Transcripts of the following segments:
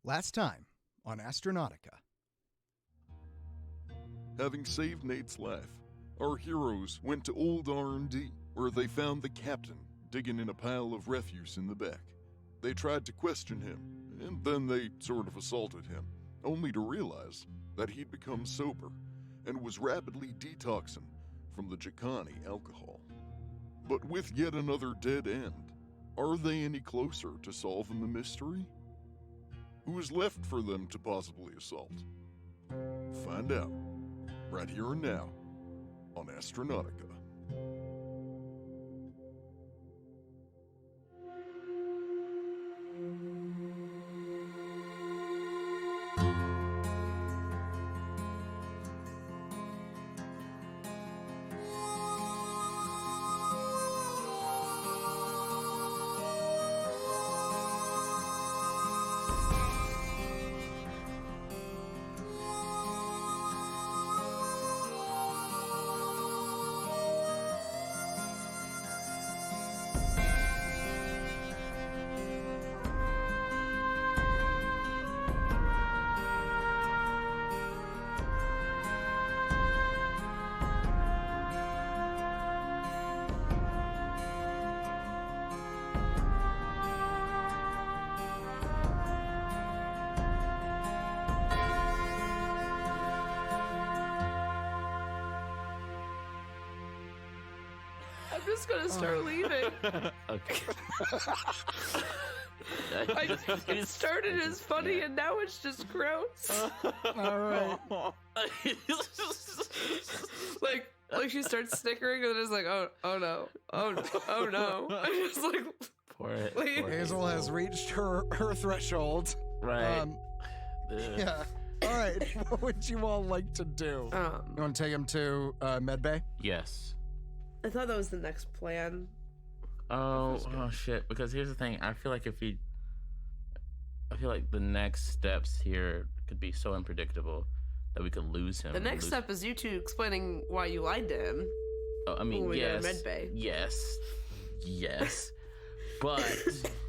Last time on Astronautica. Having saved Nate's life, our heroes went to old R&D, where they found the captain digging in a pile of refuse in the back. They tried to question him, and then they sort of assaulted him, only to realize that he'd become sober and was rapidly detoxing from the Jacani alcohol. But with yet another dead end, are they any closer to solving the mystery? Who is left for them to possibly assault? Find out, right here and now, on Astronautica. I'm just gonna start leaving. Okay. It started as funny and now it's just gross. All right. like she starts snickering and then it's like, oh no, oh no. I'm just like, Poor it. Wait. Hazel has reached her threshold. Right. Yeah. All right. What would you all like to do? You want to take him to medbay? Yes. I thought that was the next plan. Oh shit. Because here's the thing. I feel like the next steps here could be so unpredictable that we could lose him. The next step is you two explaining why you lied to him. Oh, I mean, when we yes. go to medbay. Yes. But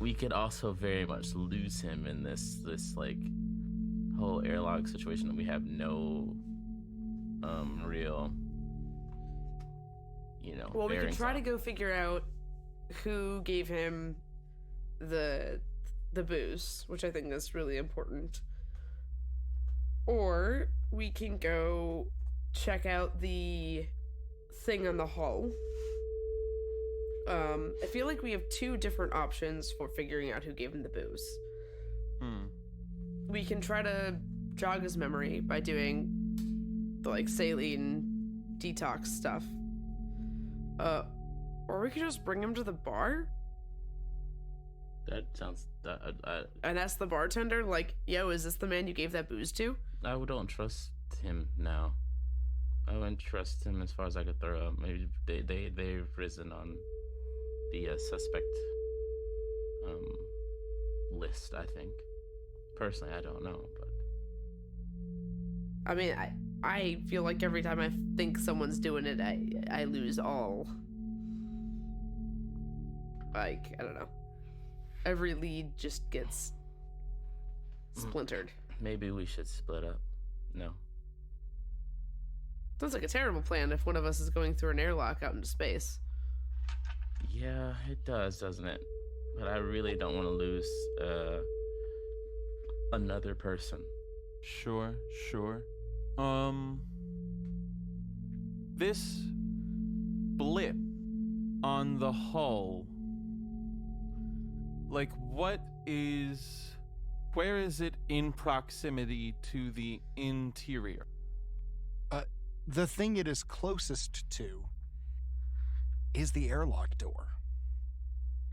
we could also very much lose him in this like whole airlock situation that we have no real, Well, we could bearings try on. to go figure out who gave him the booze, which I think is really important. Or we can go check out the thing on the hull. I feel like we have two different options for figuring out who gave him the booze. We can try to jog his memory by doing the saline detox stuff. Or we could just bring him to the bar That sounds. and ask the bartender, yo, is this the man you gave that booze to? I don't trust him now. I wouldn't trust him as far as I could throw up. Maybe they've risen on the suspect list, I think. Personally, I don't know, but I mean, I feel like every time I think someone's doing it, I lose all. I don't know. Every lead just gets splintered. maybe we should split up. No. Sounds like a terrible plan if one of us is going through an airlock out into space. Yeah, it does, doesn't it? But I really don't want to lose another person. Sure. This blip on the hull, where is it in proximity to the interior? The thing it is closest to is the airlock door.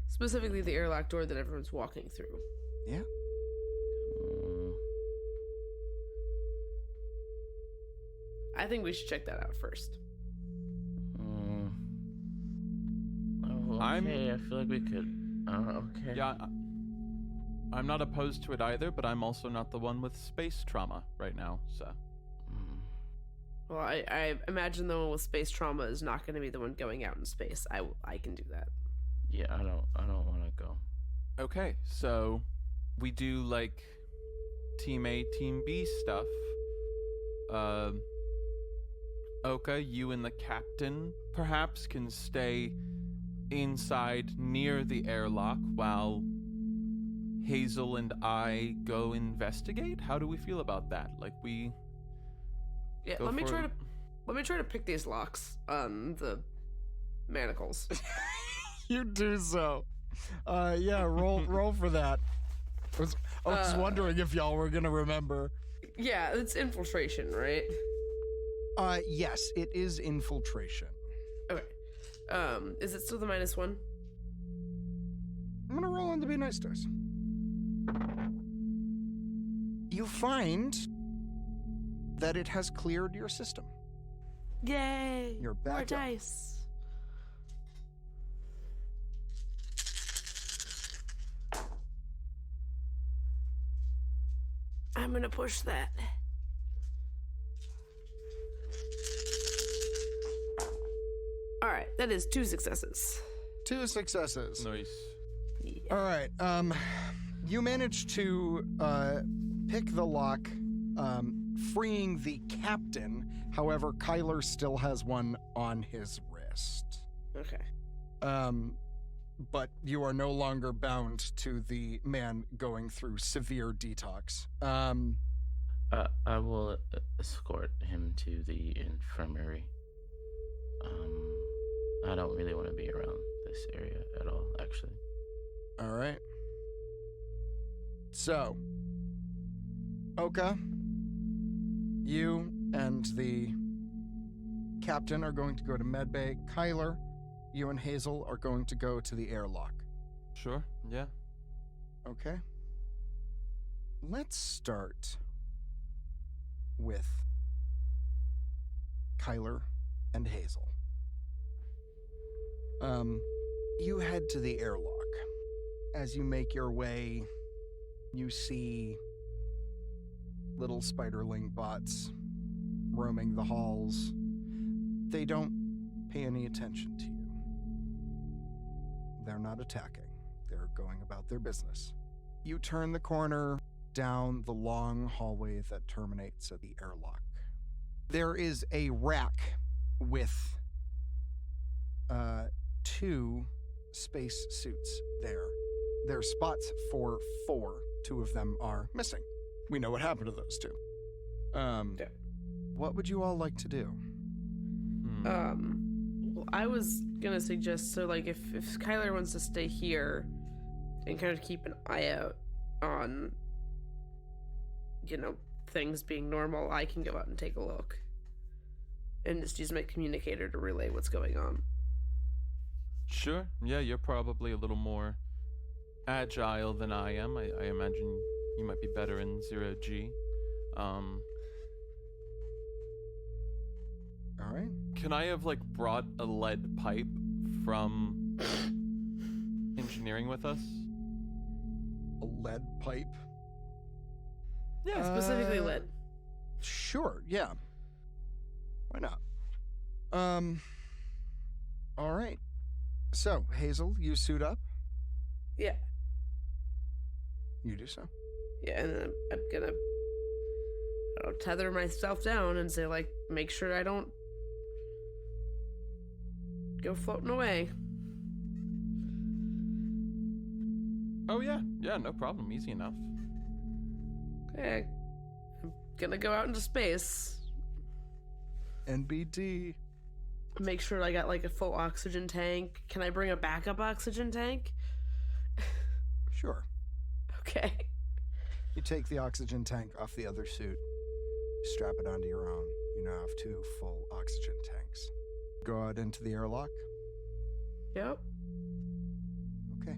Specifically the airlock door that everyone's walking through. Yeah. I think we should check that out first. Oh, okay, I feel like we could. Okay. Yeah, I'm not opposed to it either, but I'm also not the one with space trauma right now, so. Well, I imagine the one with space trauma is not going to be the one going out in space. I can do that. Yeah, I don't want to go. Okay, so we do Team A, Team B stuff, Oka, you and the captain perhaps can stay inside near the airlock while Hazel and I go investigate? How do we feel about that? Like, we Yeah, go let me for- try to pick these locks on the manacles. You do so. Yeah, roll for that. I was wondering if y'all were gonna remember. Yeah, it's infiltration, right? Yes, it is infiltration. Okay. Is it still the -1? I'm gonna roll on the Be Nice dice. You find that it has cleared your system. Yay! You're back More up. dice. I'm gonna push that. All right, that is 2 successes. 2 successes. Nice. All right. You managed to pick the lock, freeing the captain. However, Kyler still has one on his wrist. Okay. But you are no longer bound to the man going through severe detox. I will escort him to the infirmary. I don't really want to be around this area at all, actually. All right. So, Oka, you and the captain are going to go to medbay. Kyler, you and Hazel are going to go to the airlock. Sure, yeah. Okay. Let's start with Kyler and Hazel. You head to the airlock. As you make your way, you see little spiderling bots roaming the halls. They don't pay any attention to you. They're not attacking. They're going about their business. You turn the corner down the long hallway that terminates at the airlock. There is a rack with 2 space suits there. There are spots for 4. 2 of them are missing. We know what happened to those 2. Yeah. What would you all like to do? Well, I was gonna suggest, so like if Kyler wants to stay here and kind of keep an eye out on, things being normal, I can go out and take a look and just use my communicator to relay what's going on. Sure, yeah, you're probably a little more agile than I am. I imagine you might be better in 0G. All right. Can I have, brought a lead pipe from engineering with us? A lead pipe? Yeah, Specifically lead. Sure, yeah. Why not? All right. So, Hazel, you suit up? Yeah. You do so. Yeah, and then I'm gonna tether myself down and say, make sure I don't go floating away. Oh, yeah, no problem. Easy enough. Okay. I'm gonna go out into space. NBD. Make sure I got a full oxygen tank. Can I bring a backup oxygen tank? Sure. Okay. You take the oxygen tank off the other suit. You strap it onto your own. You now have 2 full oxygen tanks. Go out into the airlock. Yep. Okay.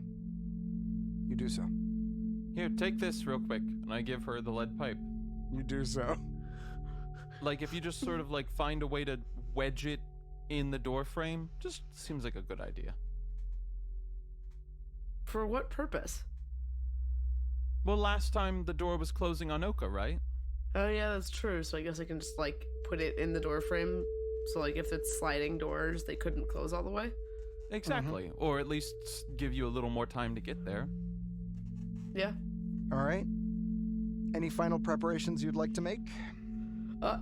You do so. Here, take this real quick. And I give her the lead pipe. You do so. If you just sort of, find a way to wedge it in the door frame, just seems like a good idea. For what purpose? Well, last time the door was closing on Oka, right? Oh yeah, that's true. So I guess I can just put it in the door frame. So if it's sliding doors, they couldn't close all the way. Exactly. Or at least give you a little more time to get there. Yeah. All right. Any final preparations you'd like to make?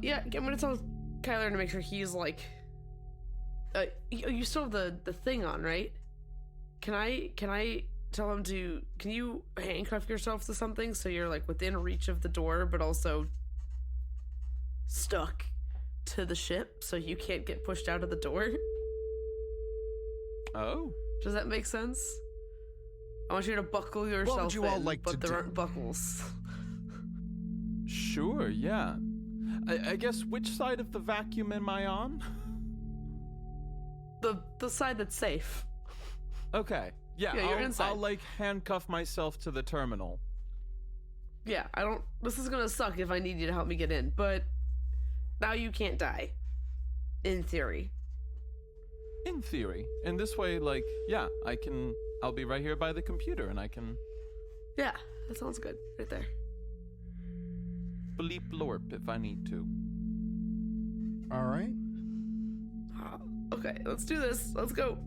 Yeah, I'm gonna tell Kyler to make sure he's like. You still have the thing on, right? Can I tell him to? Can you handcuff yourself to something so you're like within reach of the door, but also stuck to the ship, so you can't get pushed out of the door? Oh. Does that make sense? I want you to buckle yourself would you all like but to there do? aren't buckles. Sure, yeah. I guess which side of the vacuum am I on? The side that's safe. Okay. Yeah, Yeah, you're inside. I'll like handcuff myself to the terminal. Yeah, I don't. This is gonna suck if I need you to help me get in, but now you can't die. In theory. In theory. And this way, like, yeah, I'll be right here by the computer and I can Yeah, that sounds good. Right there. bleep blorp if I need to. All right. Okay, let's do this. Let's go.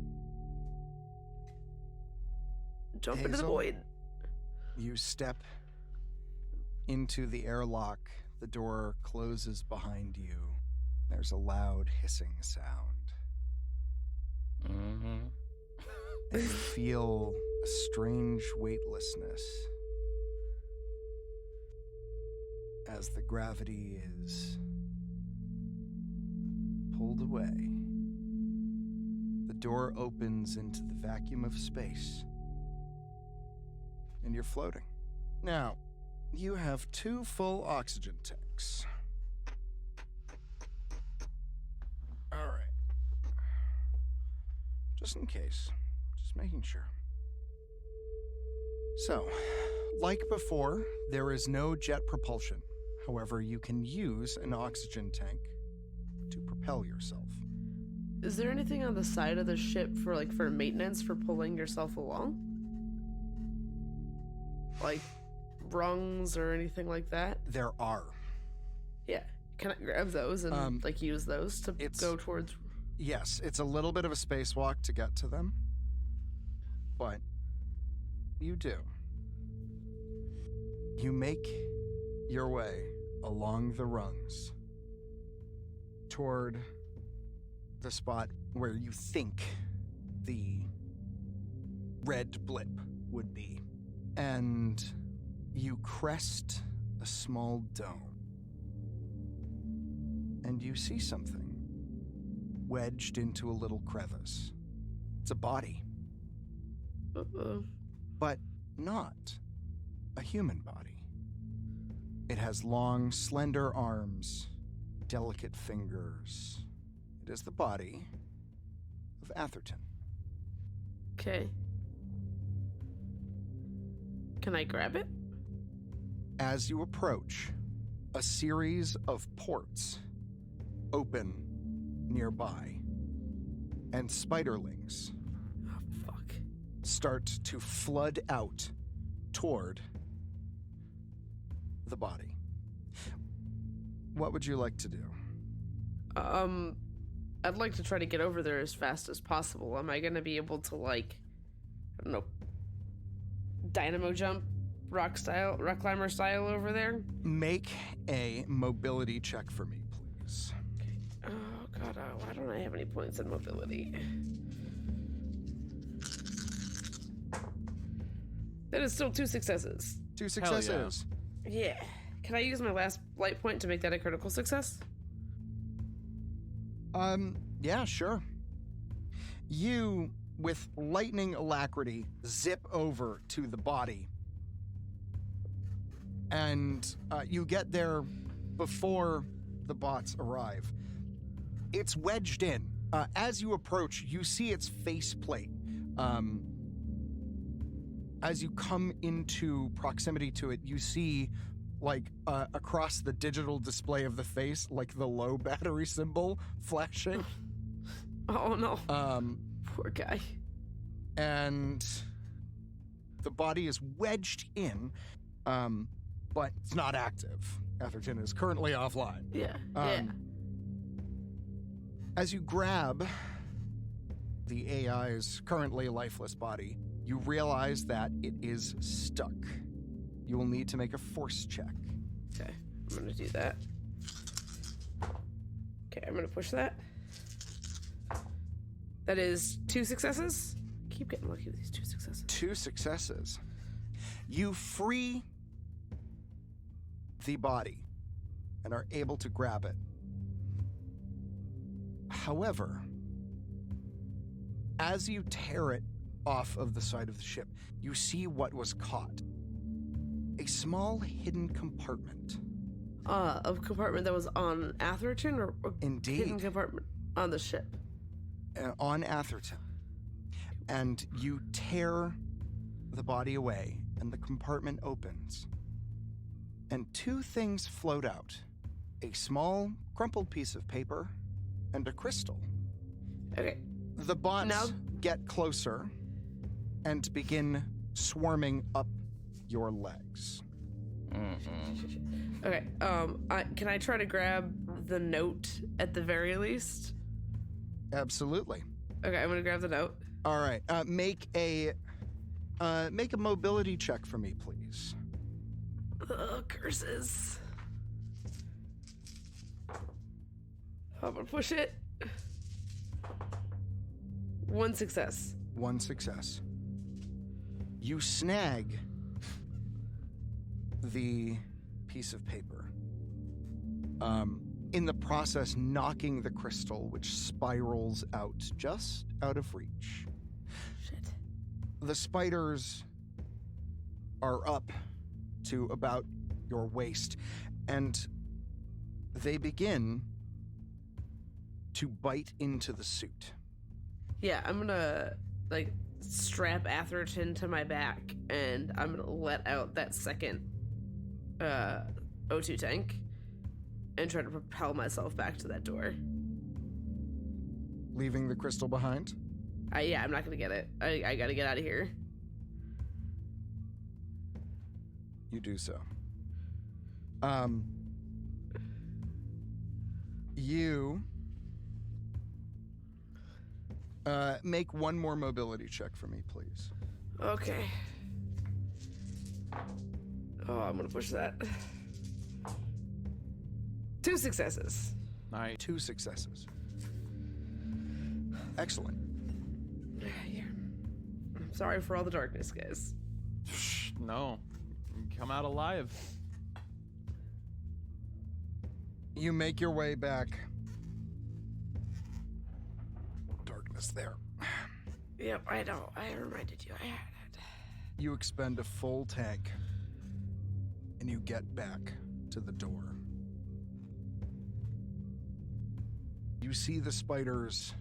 Jump into the Hazel? void. You step into the airlock. The door closes behind you. There's a loud hissing sound. Mm-hmm. And you feel a strange weightlessness as the gravity is pulled away. The door opens into the vacuum of space, and you're floating. Now, you have 2 full oxygen tanks. All right. Just in case. Just making sure. So, like before, there is no jet propulsion. However, you can use an oxygen tank to propel yourself. Is there anything on the side of the ship for maintenance for pulling yourself along? Like rungs or anything like that? There are. Yeah. Can I grab those and use those to go towards? Yes, it's a little bit of a spacewalk to get to them, but you do. You make your way along the rungs toward the spot where you think the red blip would be. And you crest a small dome. And you see something wedged into a little crevice. It's a body, Uh-oh. but not a human body. It has long, slender arms, delicate fingers. It is the body of Atherton. Okay. Can I grab it? As you approach, a series of ports open nearby, and spiderlings Oh, fuck. start to flood out toward the body. What would you like to do? I'd like to try to get over there as fast as possible. Am I gonna be able to, I don't know, dynamo jump, rock climber style over there? Make a mobility check for me, please. Oh god, why don't I have any points in mobility? That is still 2 successes. 2 successes. Yeah. Can I use my last light point to make that a critical success? Yeah, sure. You, with lightning alacrity, zip over to the body. And you get there before the bots arrive. It's wedged in. As you approach, you see its faceplate. As you come into proximity to it, you see, across the digital display of the face, the low battery symbol flashing. Oh no. Poor guy. And the body is wedged in, but it's not active. Atherton is currently offline. Yeah. As you grab the AI's currently lifeless body, you realize that it is stuck. You will need to make a force check. Okay, I'm gonna do that. Okay, I'm gonna push that. That is 2 successes. Keep getting lucky with these 2 successes. 2 successes. You free the body and are able to grab it. However, as you tear it off of the side of the ship, you see what was caught. A small hidden compartment. A compartment that was on Atherton, or a Indeed. hidden compartment on the ship? On Atherton. And you tear the body away, and the compartment opens. And 2 things float out. A small, crumpled piece of paper and a crystal. Okay. The bots Now- get closer and begin swarming up your legs. Okay. Can I try to grab the note at the very least? Absolutely. Okay, I'm gonna grab the note. All right. Make a mobility check for me, please. Ugh, curses. I'm gonna push it. 1 success. 1 success. You snag the piece of paper. In the process, knocking the crystal, which spirals out just out of reach. Shit. The spiders are up to about your waist, and they begin to bite into the suit. Yeah, I'm gonna like strap Atherton to my back, and I'm gonna let out that second O2 tank and try to propel myself back to that door. Leaving the crystal behind? Yeah, I'm not gonna get it. I gotta get out of here. You do so. You make 1 more mobility check for me, please. Okay. Oh, I'm gonna push that. 2 successes. Nice. 2 successes. Excellent. Yeah. I'm sorry for all the darkness, guys. No. Come out alive. You make your way back. Darkness there. Yep, I know. I reminded you. I had it. You expend a full tank, and you get back to the door. You see the spiders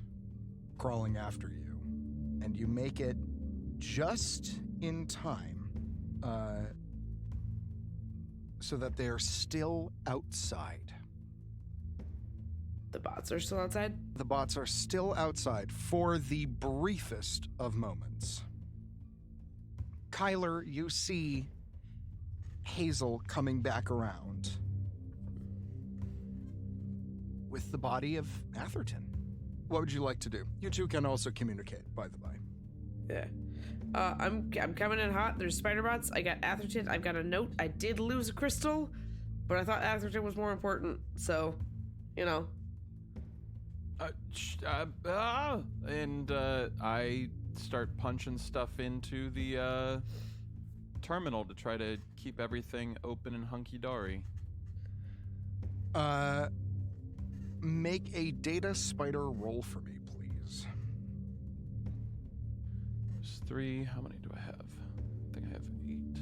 crawling after you, and you make it just in time so that they're still outside. The bots are still outside? The bots are still outside for the briefest of moments. Kyler, you see Hazel coming back around with the body of Atherton. What would you like to do? You two can also communicate, by the by. Yeah. I'm coming in hot. There's spider bots. I got Atherton. I've got a note. I did lose a crystal, but I thought Atherton was more important. So, you know. And I start punching stuff into the terminal to try to keep everything open and hunky-dory. Make a data spider roll for me, please. There's 3. How many do I have? I think I have 8.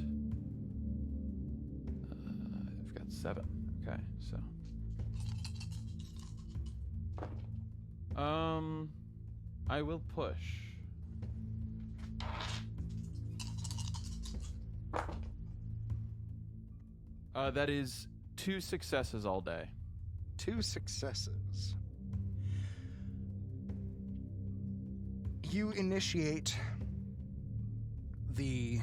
I've got 7. Okay, so. I will push. That is 2 successes all day. 2 successes. You initiate the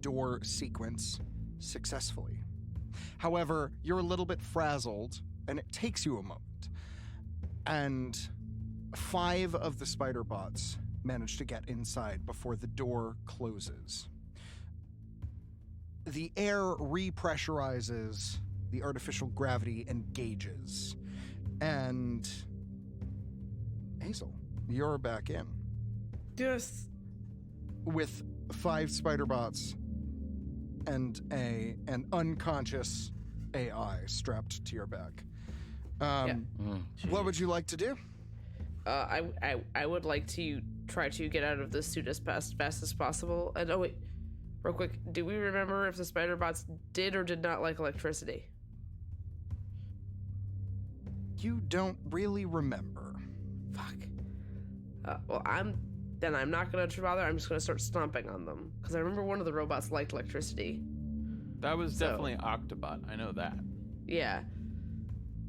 door sequence successfully. However, you're a little bit frazzled, and it takes you a moment. And 5 of the spider bots manage to get inside before the door closes. The air repressurizes, the artificial gravity engages, and Hazel, you're back in. Yes. With 5 spider bots and an unconscious AI strapped to your back. What would you like to do? I would like to try to get out of this suit as fast as possible. And oh wait, real quick, do we remember if the spider bots did or did not like electricity? You don't really remember. Fuck. Well, I'm not gonna bother. I'm just gonna start stomping on them because I remember one of the robots liked electricity. That was definitely Octobot. I know that. Yeah.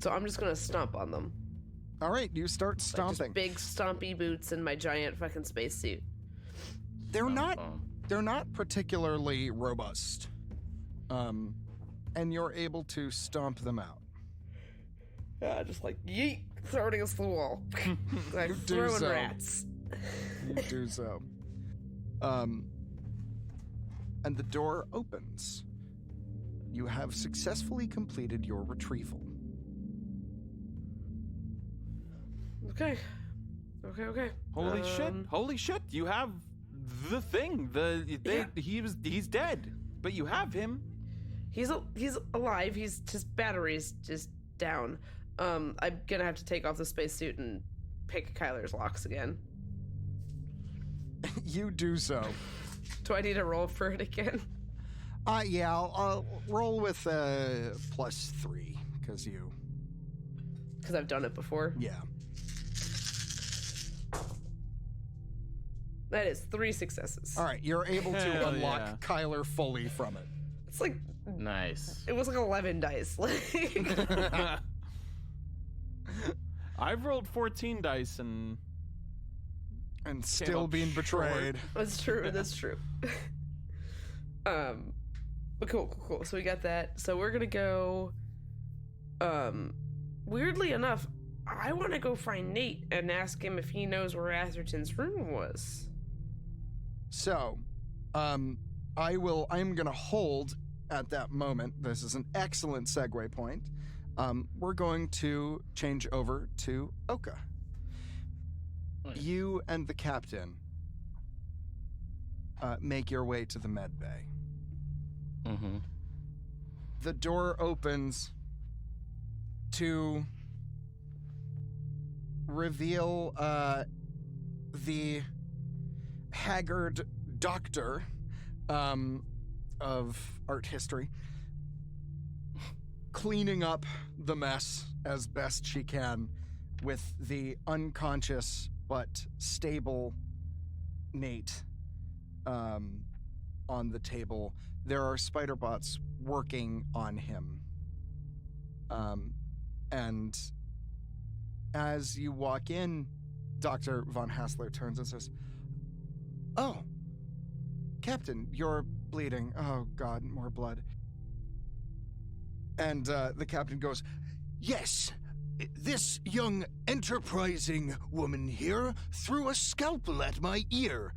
So I'm just gonna stomp on them. All right, you start stomping. Like big stompy boots and my giant fucking spacesuit. They're not particularly robust. And you're able to stomp them out. Yeah, just like yeet, throwing against the wall. Like throwing rats. You do so. And the door opens. You have successfully completed your retrieval. Okay. Holy shit! You have the thing. He's dead, but you have him. He's alive. His battery's just down. I'm gonna have to take off the spacesuit and pick Kyler's locks again. You do so. Do I need to roll for it again? Yeah, I'll roll with +3 because I've done it before. Yeah. That is 3 successes. All right, you're able to Hell unlock yeah. Kyler fully from it. It's like Nice. it was like 11 dice. I've rolled 14 dice and still up being betrayed. That's true. But cool. So we got that. So we're gonna go. Weirdly enough, I want to go find Nate and ask him if he knows where Atherton's room was. So, I'm gonna hold at that moment. This is an excellent segue point. We're going to change over to Oka. You and the captain make your way to the med bay. Mm-hmm. The door opens to reveal the haggard doctor of art history cleaning up the mess as best she can with the unconscious but stable Nate on the table. There are spider bots working on him. And as you walk in, Dr. Von Hassler turns and says, "Oh, Captain, you're bleeding. Oh, God, more blood." And the captain goes, "Yes, this young enterprising woman here threw a scalpel at my ear.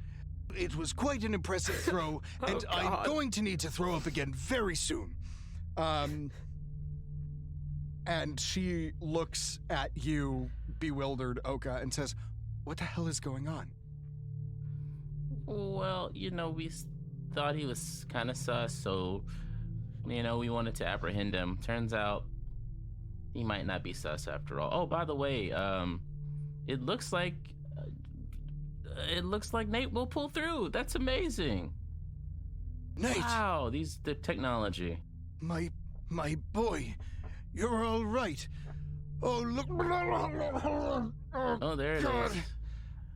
It was quite an impressive throw, and I'm going to need to throw up again very soon." And she looks at you, bewildered, Oka, and says, "What the hell is going on?" Well, we thought he was kind of sus, so, we wanted to apprehend him. Turns out he might not be sus after all. Oh, by the way, it looks like Nate will pull through. That's amazing. Nate! Wow, the technology. My boy, you're all right. Oh, look. Oh, there it God. is.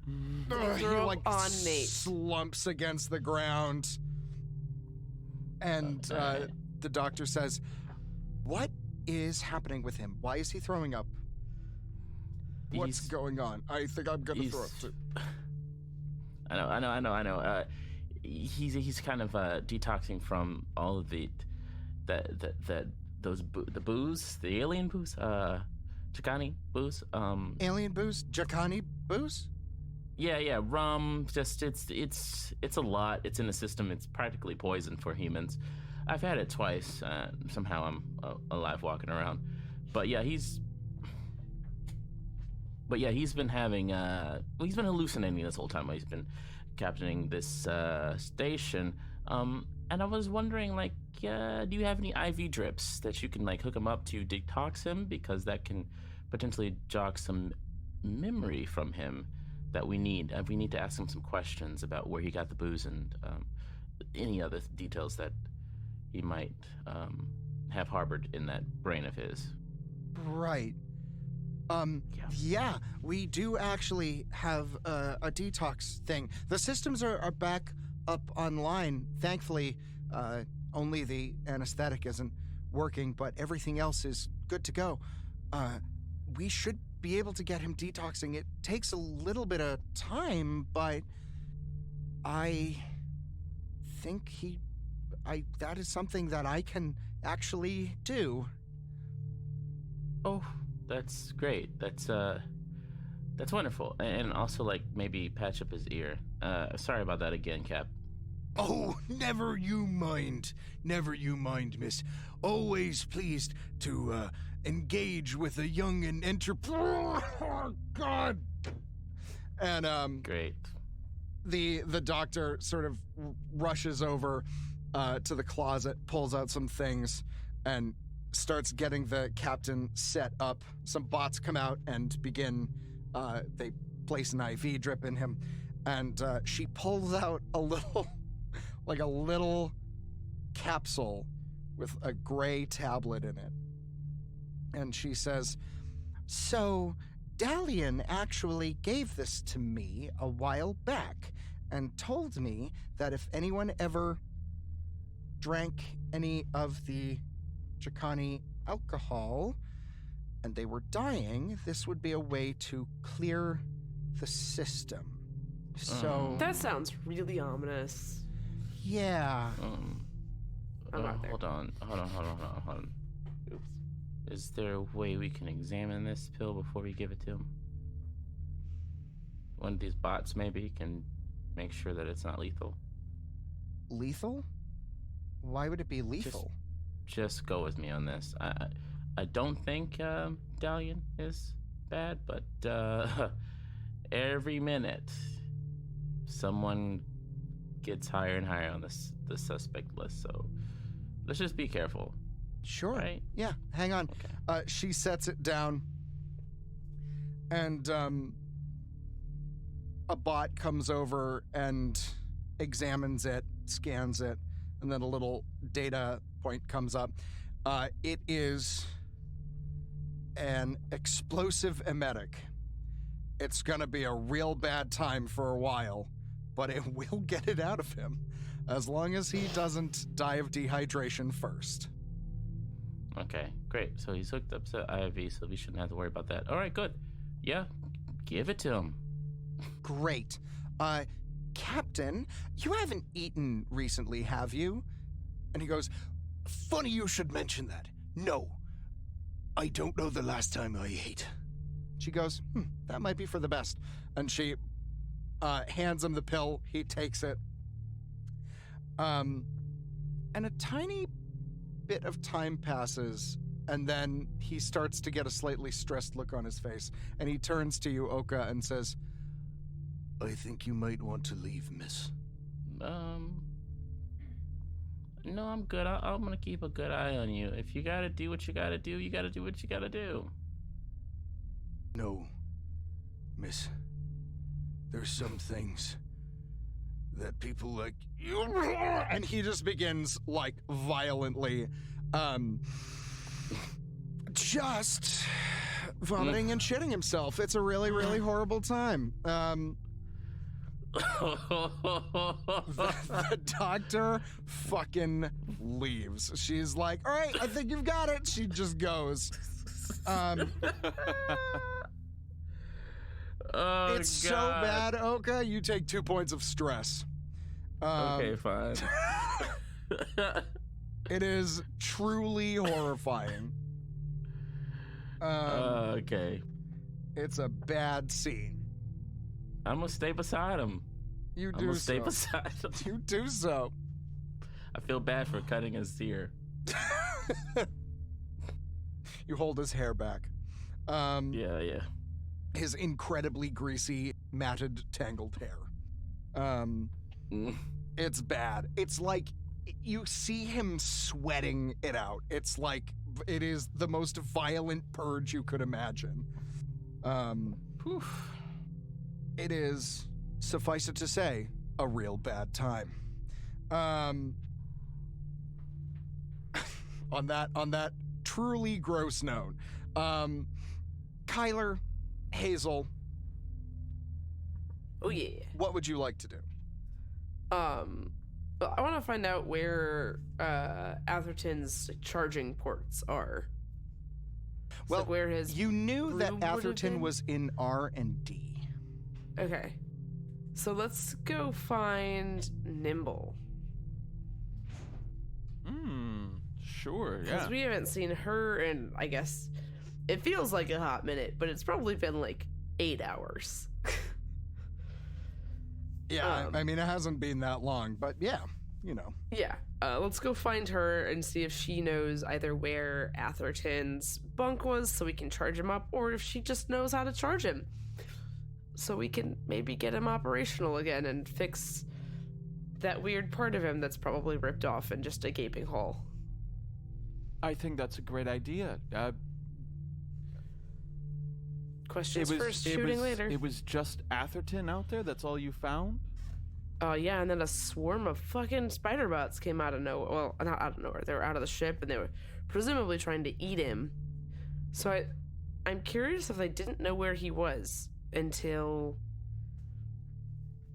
He on Nate. slumps against the ground. And the doctor says, "What is happening with him? Why is he throwing up? What's going on? I think I'm gonna throw up too." I know. He's kind of detoxing from all of the booze, the alien booze, Chicani booze. Alien booze? Jacani booze? Yeah, rum. Just it's a lot. It's in the system. It's practically poison for humans. I've had it twice. Somehow I'm alive walking around. But yeah, he's been having he's been hallucinating this whole time while he's been captaining this station. And I was wondering, like, do you have any IV drips that you can like hook him up to detox him, because that can potentially jog some memory from him that we need. We need to ask him some questions about where he got the booze and any other details that he might have harbored in that brain of his. Right. Yeah, we do actually have a detox thing. The systems are back up online. Thankfully, only the anesthetic isn't working, but everything else is good to go. We should be able to get him detoxing. It takes a little bit of time, but I think that is something that I can actually do. Oh, that's great. That's wonderful. And also, like, maybe patch up his ear. Sorry about that again, Cap. Oh, never you mind, miss. Always pleased to engage with a young and oh, God. And Great. The doctor sort of rushes over to the closet, pulls out some things, and starts getting the captain set up. Some bots come out and begin. They place an IV drip in him, and she pulls out a little capsule with a gray tablet in it. And she says, "So, Dalian actually gave this to me a while back and told me that if anyone ever drank any of the Chicani alcohol and they were dying, this would be a way to clear the system." So... That sounds really ominous. Yeah. I'm not there. Hold on. Oops. Is there a way we can examine this pill before we give it to him? One of these bots maybe can make sure that it's not lethal. Lethal? Why would it be lethal? Just go with me on this. I don't think Dalian is bad, but every minute someone gets higher and higher on the suspect list, so let's just be careful. Sure. Right? Yeah, hang on. Okay. She sets it down, and a bot comes over and examines it, scans it, and then a little data point comes up. It is an explosive emetic. It's gonna be a real bad time for a while, but it will get it out of him, as long as he doesn't die of dehydration first. Okay, great. So he's hooked up to IV, so we shouldn't have to worry about that. All right, good. Yeah, give it to him. Great. Captain, you haven't eaten recently, have you? And he goes, "Funny you should mention that. No, I don't know the last time I ate." She goes, "That might be for the best." And she hands him the pill. He takes it. And a tiny bit of time passes, and then he starts to get a slightly stressed look on his face. And he turns to you, Oka, and says, "I think you might want to leave, miss." No, I'm good. I'm gonna keep a good eye on you. If you gotta do what you gotta do, you gotta do what you gotta do. "No, miss. There's some things that people like you..." And he just begins, like, violently, just vomiting and shitting himself. It's a really, really horrible time. The doctor fucking leaves. She's like, "All right, I think you've got it." She just goes. Oh, It's so bad, Oka. You take 2 points of stress. Okay, fine. It is truly horrifying. Okay. It's a bad scene. I'm gonna stay beside him. You I'm do gonna stay so. beside him. You do so. I feel bad for cutting his ear. You hold his hair back. Yeah. His incredibly greasy, matted, tangled hair. It's bad. It's like you see him sweating it out. It's like it is the most violent purge you could imagine. It is, suffice it to say, a real bad time. On that truly gross note, Kyler, Hazel, Oh yeah. what would you like to do? Well, I want to find out where Atherton's charging ports are. Well, like where his you knew that room would have Atherton been? was in R&D. Okay. So let's go find Nimble. Sure, Because yeah. we haven't seen her in, I guess, it feels like a hot minute, but it's probably been like 8 hours. Yeah, I mean, it hasn't been that long, but yeah, you know. Yeah. Let's go find her and see if she knows either where Atherton's bunk was so we can charge him up, or if she just knows how to charge him so we can maybe get him operational again and fix that weird part of him that's probably ripped off and just a gaping hole. I think that's a great idea. Questions first, shooting later. It was just Atherton out there? That's all you found? Yeah, and then a swarm of fucking spider bots came out of nowhere. Well, not out of nowhere. They were out of the ship, and they were presumably trying to eat him. So I'm curious if they didn't know where he was until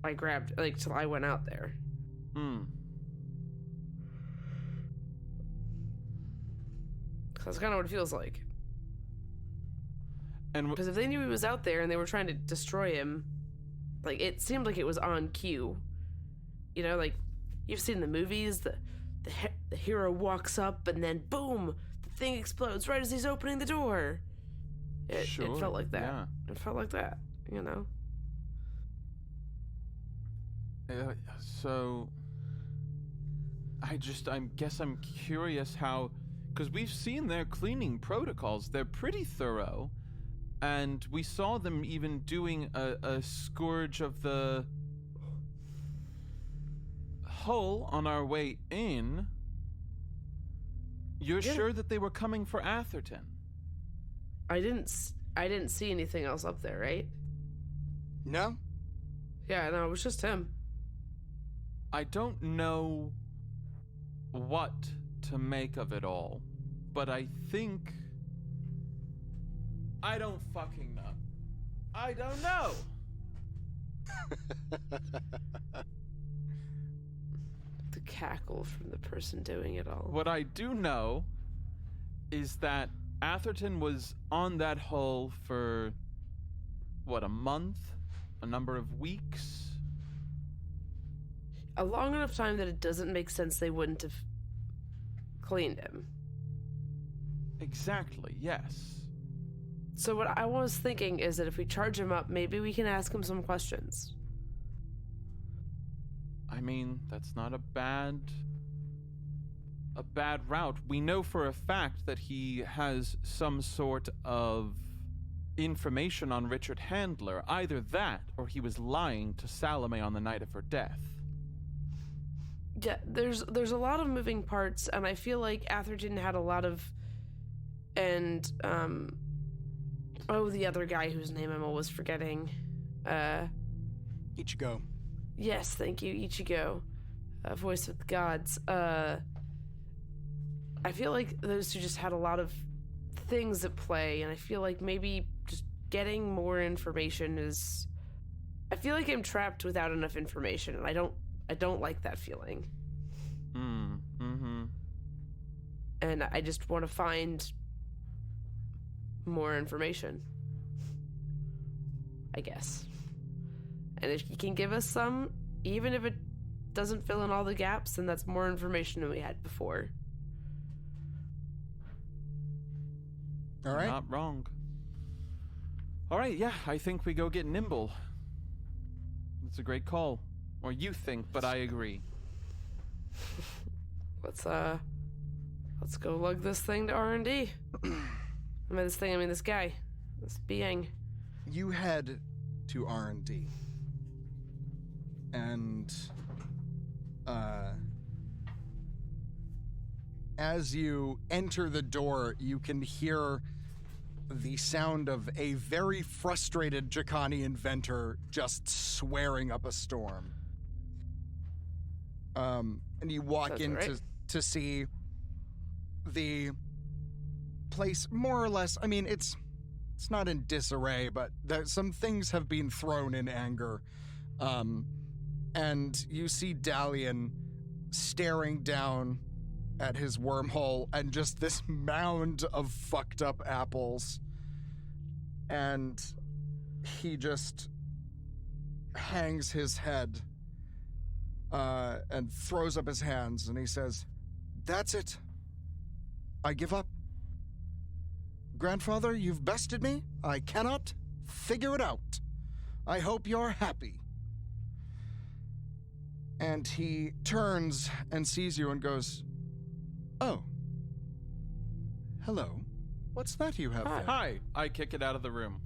I till I went out there. That's kind of what it feels like. And Because if they knew he was out there and they were trying to destroy him, like, it seemed like it was on cue. You know, like, you've seen the movies, the hero walks up and then boom, the thing explodes right as he's opening the door. It felt like that. yeah. It felt like that, you know? So I guess I'm curious how, because we've seen their cleaning protocols. They're pretty thorough. And we saw them even doing a scourge of the hull on our way in. You're Yeah. sure that they were coming for Atherton? I didn't see anything else up there, right? No? Yeah, no, it was just him. I don't know what to make of it all, but I think... I don't fucking know. I don't know! The cackle from the person doing it all. What I do know is that Atherton was on that hull for, what, a month? A number of weeks? A long enough time that it doesn't make sense they wouldn't have cleaned him. Exactly, yes. So what I was thinking is that if we charge him up, maybe we can ask him some questions. I mean, that's not a bad route. We know for a fact that he has some sort of information on Richard Handler. Either that, or he was lying to Salome on the night of her death. Yeah, there's a lot of moving parts, and I feel like Atherton had a lot of, and the other guy whose name I'm always forgetting. Ichigo. Yes, thank you, Ichigo. Voice of the gods. I feel like those two just had a lot of things at play, and I feel like maybe just getting more information is... I feel like I'm trapped without enough information, and I don't like that feeling. And I just want to find more information, I guess. And if you can give us some, even if it doesn't fill in all the gaps, then that's more information than we had before. All right. Not wrong. All right, yeah, I think we go get Nimble. It's a great call. Or you think, but I agree. Let's go lug this thing to R&D. I mean this guy. This being. You head to R&D. And as you enter the door, you can hear the sound of a very frustrated Jakani inventor just swearing up a storm. And you walk in to see the place more or less. I mean, it's not in disarray, but some things have been thrown in anger. And you see Dalian staring down at his wormhole and just this mound of fucked up apples. And he just hangs his head and throws up his hands, and he says, "That's it. I give up. Grandfather, you've bested me. I cannot figure it out. I hope you're happy." And he turns and sees you and goes, "Oh. Hello. What's that you have there?" Hi. I kick it out of the room.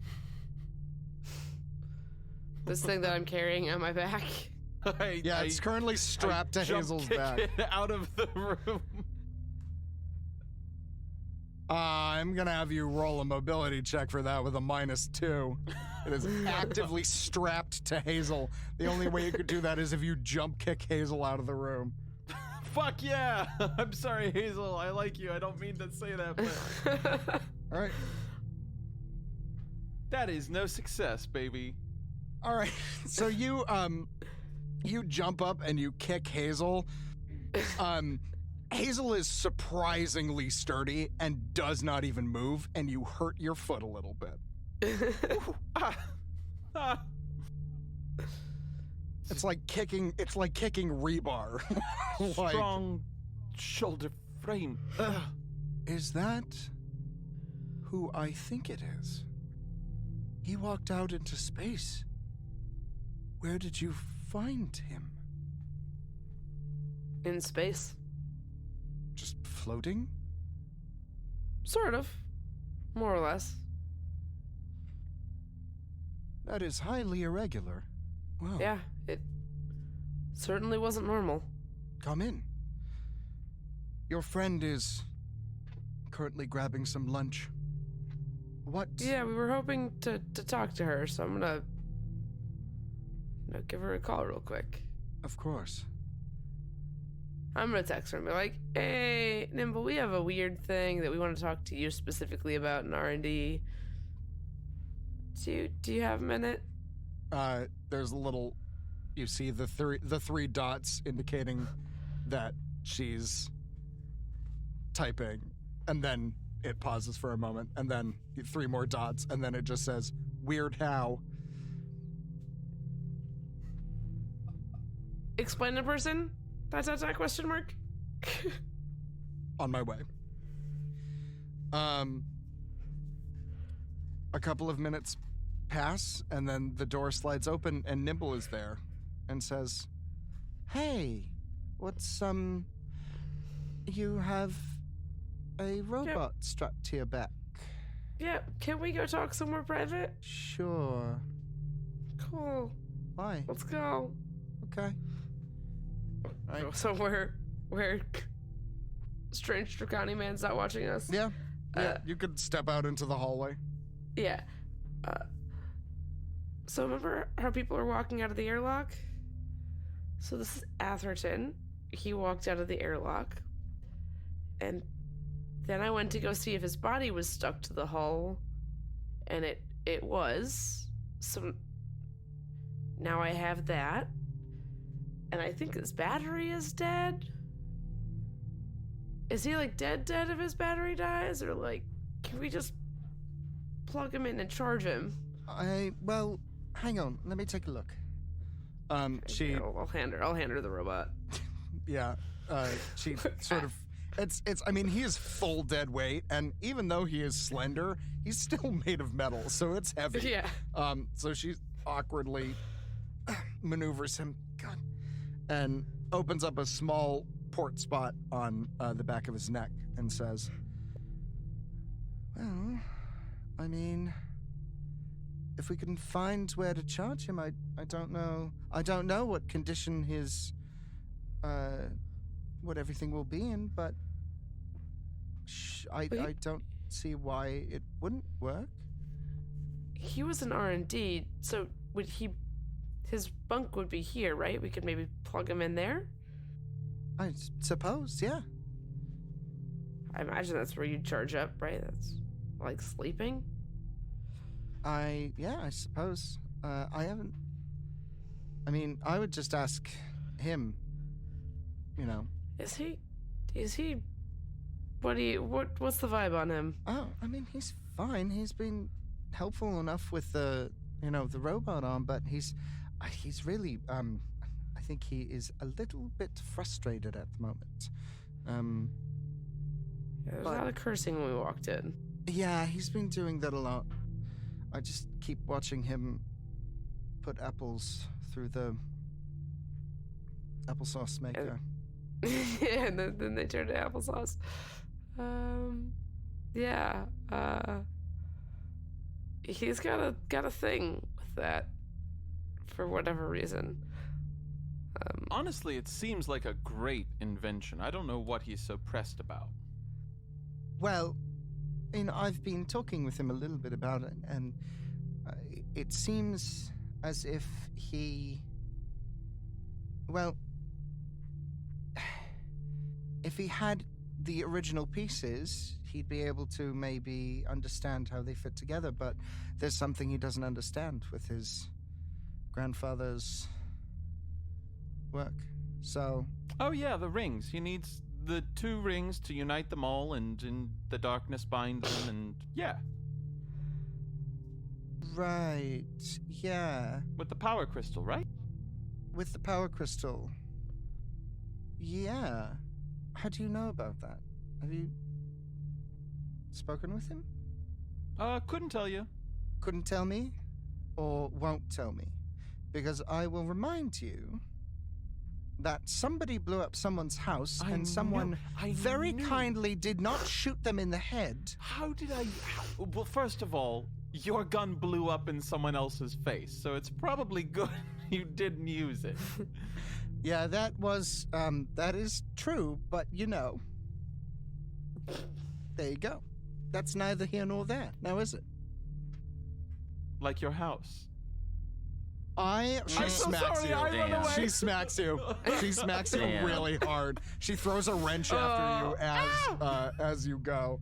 This thing that I'm carrying on my back. It's currently strapped to Hazel's back. Kick it out of the room. I'm gonna have you roll a mobility check for that with a -2. It is actively strapped to Hazel. The only way you could do that is if you jump kick Hazel out of the room. Fuck yeah! I'm sorry, Hazel. I like you. I don't mean to say that, but All right. that is no success, baby. All right. So you jump up and you kick Hazel. Hazel is surprisingly sturdy and does not even move, and you hurt your foot a little bit. It's like kicking rebar. Strong shoulder frame. Is that who I think it is? He walked out into space. Where did you find him? In space. Just floating? Sort of. More or less. That is highly irregular. Well, Yeah, it certainly wasn't normal. come in. Your friend is currently grabbing some lunch. What? Yeah, we were hoping to talk to her, so I'm gonna give her a call real quick. Of course. I'm gonna text her and be like, "Hey, Nimble, we have a weird thing that we want to talk to you specifically about in R&D. Do you have a minute?" There's a little. You see the three dots indicating that she's typing, and then it pauses for a moment, and then 3 more dots, and then it just says, "Weird how." Explain in person? That question mark? On my way. A couple of minutes pass, and then the door slides open, and Nimble is there, and says, "Hey, what's you have a robot strapped to your back." Yeah, can we go talk somewhere private? Sure. Cool. Why? Let's go. Okay. Right. Go somewhere where strange Draconi man's not watching us. Yeah. You could step out into the hallway. Yeah. So remember how people are walking out of the airlock? So this is Atherton. He walked out of the airlock. And then I went to go see if his body was stuck to the hull. And it was. So now I have that. And I think his battery is dead. Is he like dead if his battery dies? Or like, can we just plug him in and charge him? Well, hang on. Let me take a look. She. I'll hand her the robot. Yeah. She sort of. I mean, he is full dead weight, and even though he is slender, he's still made of metal, so it's heavy. Yeah. So she awkwardly maneuvers him, God, and opens up a small port spot on the back of his neck and says, well, I mean, if we can find where to charge him, I don't know. I don't know what condition his, what everything will be in, but I don't see why it wouldn't work. He was an R&D, so would his bunk would be here, right? We could maybe plug him in there? I suppose, yeah. I imagine that's where you charge up, right? That's like sleeping? I suppose. I would just ask him, you know. Is he what's the vibe on him? Oh, I mean, he's fine. He's been helpful enough with the robot arm, but he's really, I think he is a little bit frustrated at the moment. There's a lot of cursing when we walked in. Yeah, he's been doing that a lot. I just keep watching him put apples through the applesauce maker. Yeah, and then they turn to applesauce. He's got a thing with that for whatever reason. Honestly, it seems like a great invention. I don't know what he's so pressed about. Well, I've been talking with him a little bit about it, and it seems as if if he had the original pieces, he'd be able to maybe understand how they fit together, but there's something he doesn't understand with his grandfather's work. So... Oh yeah, the rings. He needs the 2 rings to unite them all and in the darkness bind them, and yeah. Right, yeah. With the power crystal, right? With the power crystal. Yeah. How do you know about that? Have you spoken with him? Couldn't tell you. Couldn't tell me? Or won't tell me? Because I will remind you that somebody blew up someone's house and someone very kindly did not shoot them in the head. How did I... Well, first of all, your gun blew up in someone else's face, so it's probably good you didn't use it. Yeah, that is true, but there you go. That's neither here nor there, now is it? Like your house. She smacks you. She smacks you. She smacks you really hard. She throws a wrench after you as you go.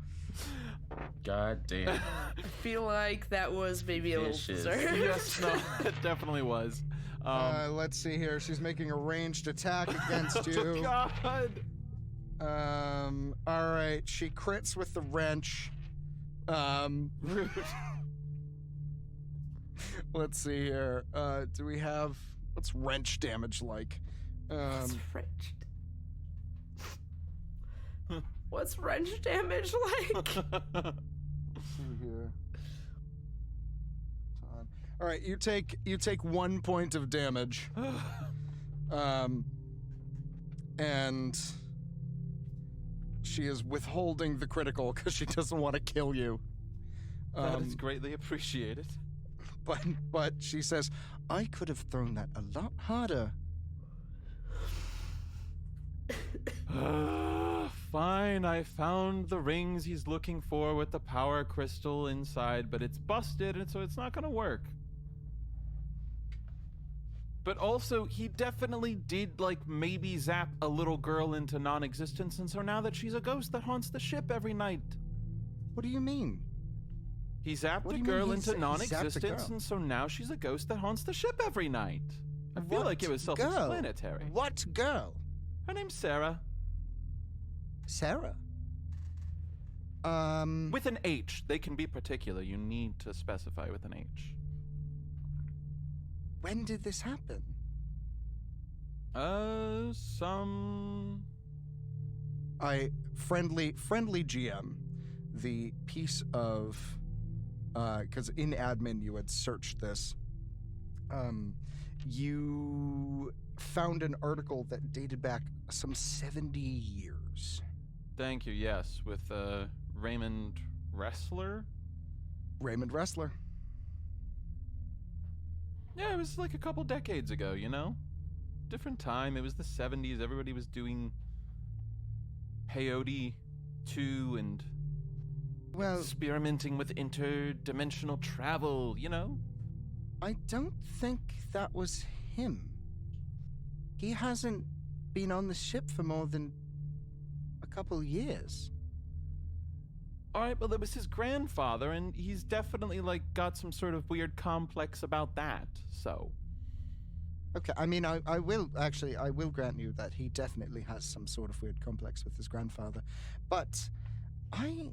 God damn. I feel like that was maybe a little deserved. Yes, no, it definitely was. Let's see here. She's making a ranged attack against you. God. All right. She crits with the wrench. Rude. Let's see here. Do we have... What's wrench damage like? What's wrench? What's wrench damage like? Let's see here. All right, you take 1 point of damage. And she is withholding the critical because she doesn't want to kill you. That is greatly appreciated. But she says, I could have thrown that a lot harder. Fine, I found the rings he's looking for with the power crystal inside, but it's busted, and so it's not gonna work. But also, he definitely did, maybe zap a little girl into non-existence, and so now that she's a ghost that haunts the ship every night. What do you mean? He zapped a girl into non-existence, and so now she's a ghost that haunts the ship every night. I feel like it was self-explanatory. What girl? Her name's Sarah. Sarah? With an H. They can be particular. You need to specify with an H. When did this happen? Friendly GM, the piece of, because in admin you had searched this, you found an article that dated back some 70 years. Thank you, yes, with Raymond Wrestler. Raymond Wrestler. Yeah, it was like a couple decades ago, you know? Different time. It was the 70s. Everybody was doing peyote too and Well, experimenting with interdimensional travel, you know? I don't think that was him. He hasn't been on the ship for more than a couple years. All right, well, it was his grandfather, and he's definitely, like, got some sort of weird complex about that, so. Okay, I mean, I will grant you that he definitely has some sort of weird complex with his grandfather. But I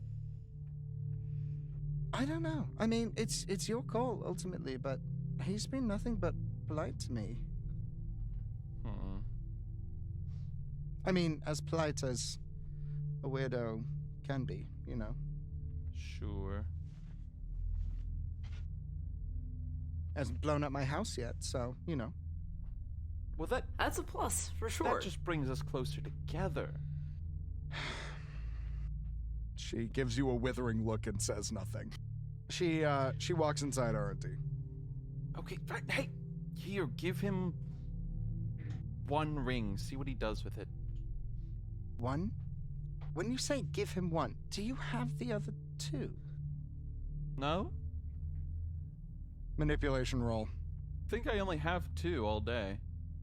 don't know. I mean, it's your call, ultimately, but he's been nothing but polite to me. I mean, as polite as a weirdo can be, you know. Sure. Hasn't blown up my house yet, so, you know. Well, That's a plus, for sure. that just brings us closer together. She gives you a withering look and says nothing. She walks inside R&D. Okay, right, hey, here, give him one ring. See what he does with it. One? When you say give him one, do you have the other two? No? Manipulation roll. Think I only have 2 all day.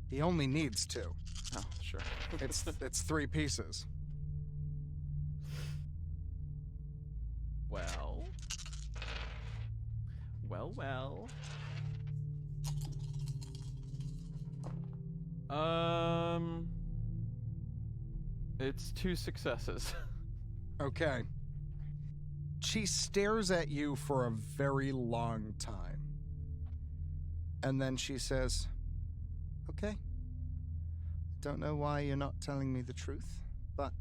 He only needs 2. Oh, sure. It's 3 pieces. Well. It's 2 successes. Okay. She stares at you for a very long time. And then she says, okay. Don't know why you're not telling me the truth, but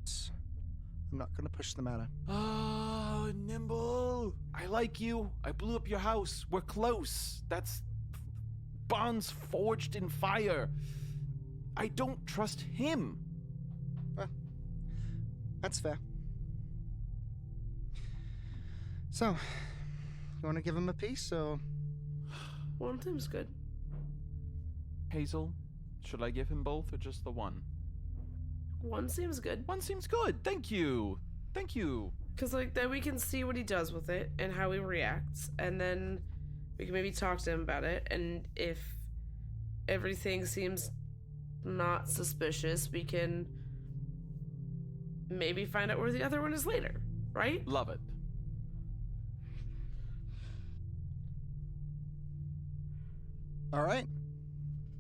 I'm not going to push the matter. Oh, Nimble. I like you. I blew up your house. We're close. That's bonds forged in fire. I don't trust him. Well, that's fair. So, you want to give him a piece, or? One seems good. Hazel, should I give him both or just the one? One seems good. One seems good. Thank you. Thank you. Because, like, then we can see what he does with it and how he reacts. And then we can maybe talk to him about it. And if everything seems not suspicious, we can maybe find out where the other one is later. Right? Love it. All right.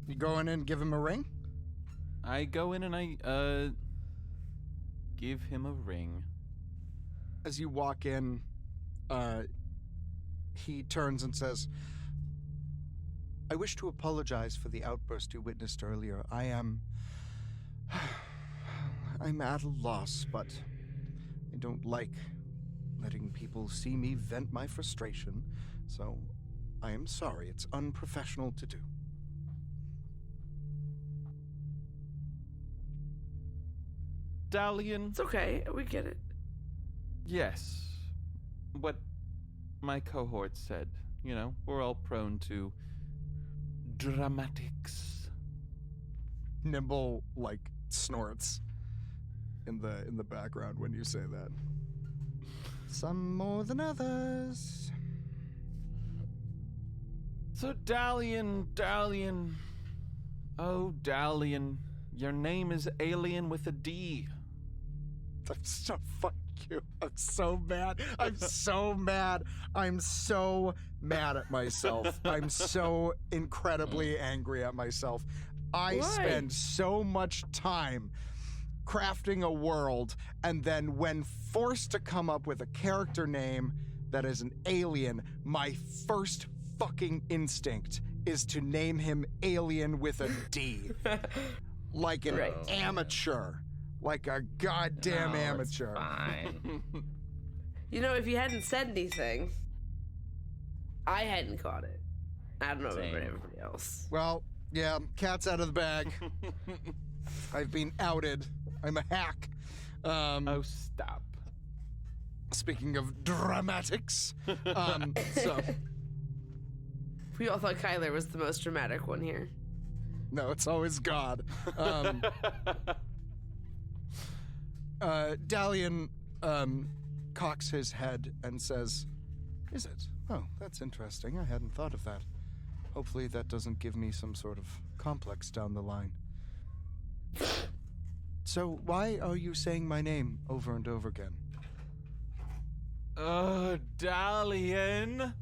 You go in and give him a ring? I go in and I, give him a ring. As you walk in, he turns and says, I wish to apologize for the outburst you witnessed earlier. I'm at a loss, but I don't like letting people see me vent my frustration, so I am sorry. It's unprofessional to do. Dalian. It's okay. We get it. Yes. What my cohort said. You know, we're all prone to dramatics. Nimble, like, snorts in the background when you say that. Some more than others. So Dalian. Oh, Dalian. Your name is Alien with a D. I'm so fuck you. I'm so mad. I'm so mad. I'm so mad at myself. I'm so incredibly angry at myself. I Why? spend so much time crafting a world, and then when forced to come up with a character name that is an alien, my first fucking instinct is to name him Alien with a D. Like an amateur. Like a goddamn amateur. It's fine. You know, if you hadn't said anything, I hadn't caught it. I don't know about Same. everybody else. Well, Yeah, cat's out of the bag. I've been outed. I'm a hack. Oh, stop. Speaking of dramatics, so We all thought Kyler was the most dramatic one here. no, it's always God. Dalian cocks his head and says, "Is it? Oh, that's interesting. I hadn't thought of that. Hopefully that doesn't give me some sort of complex down the line. So why are you saying my name over and over again?" Dalian.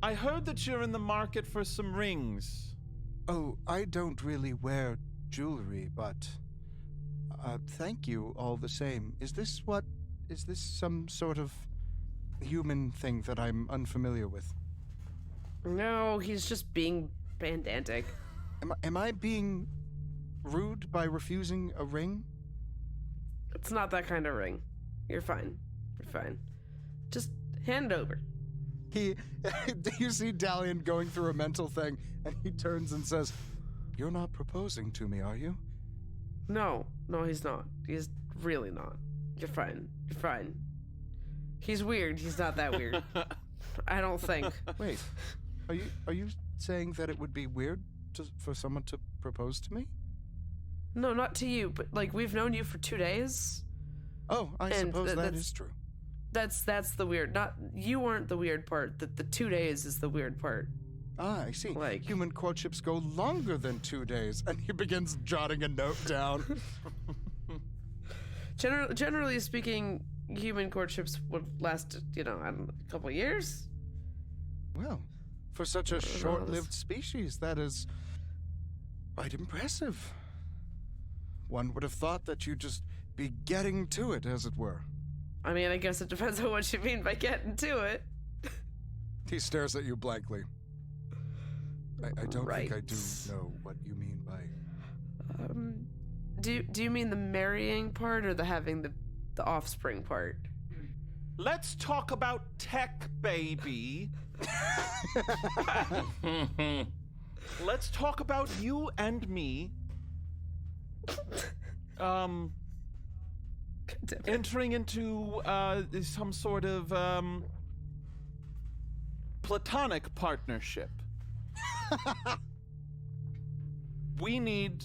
I heard that you're in the market for some rings. Oh, I don't really wear jewelry, but thank you all the same. Is this some sort of human thing that I'm unfamiliar with? No, he's just being pedantic. Am I being rude by refusing a ring? It's not that kind of ring. You're fine. You're fine. Just hand it over. Do you see Dalian going through a mental thing, and he turns and says, "You're not proposing to me, are you?" No, he's not. He's really not. You're fine. You're fine. He's weird. He's not that weird. I don't think. Wait, are you saying that it would be weird for someone to propose to me? No, not to you, but like we've known you for 2 days. Oh, I And suppose that that's- is true. That's the weird. Not you weren't the weird part. The 2 days is the weird part. Ah, I see. Like- Human courtships go longer than 2 days, and he begins jotting a note down. Generally speaking, human courtships would last, I don't know, a couple years. Well, for such a short-lived species, that is quite impressive. One would have thought that you'd just be getting to it, as it were. I mean, I guess it depends on what you mean by getting to it. He stares at you blankly. I don't think I do Right. know what you mean by... Do you mean the marrying part or the having the offspring part? Let's talk about tech, baby. Let's talk about you and me. Entering into some sort of platonic partnership. We need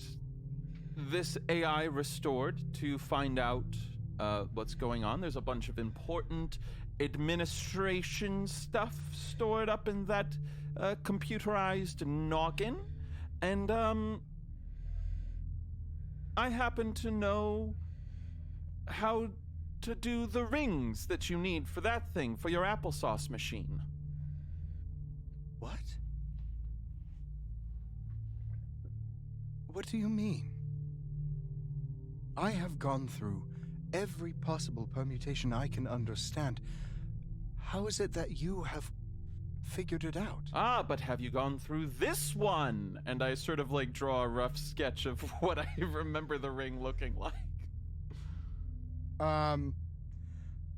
this AI restored to find out what's going on. There's a bunch of important administration stuff stored up in that computerized noggin. And I happen to know how to do the rings that you need for that thing, for your applesauce machine. What? What do you mean? I have gone through every possible permutation I can understand. How is it that you have figured it out? Ah, but have you gone through this one? And I sort of like draw a rough sketch of what I remember the ring looking like.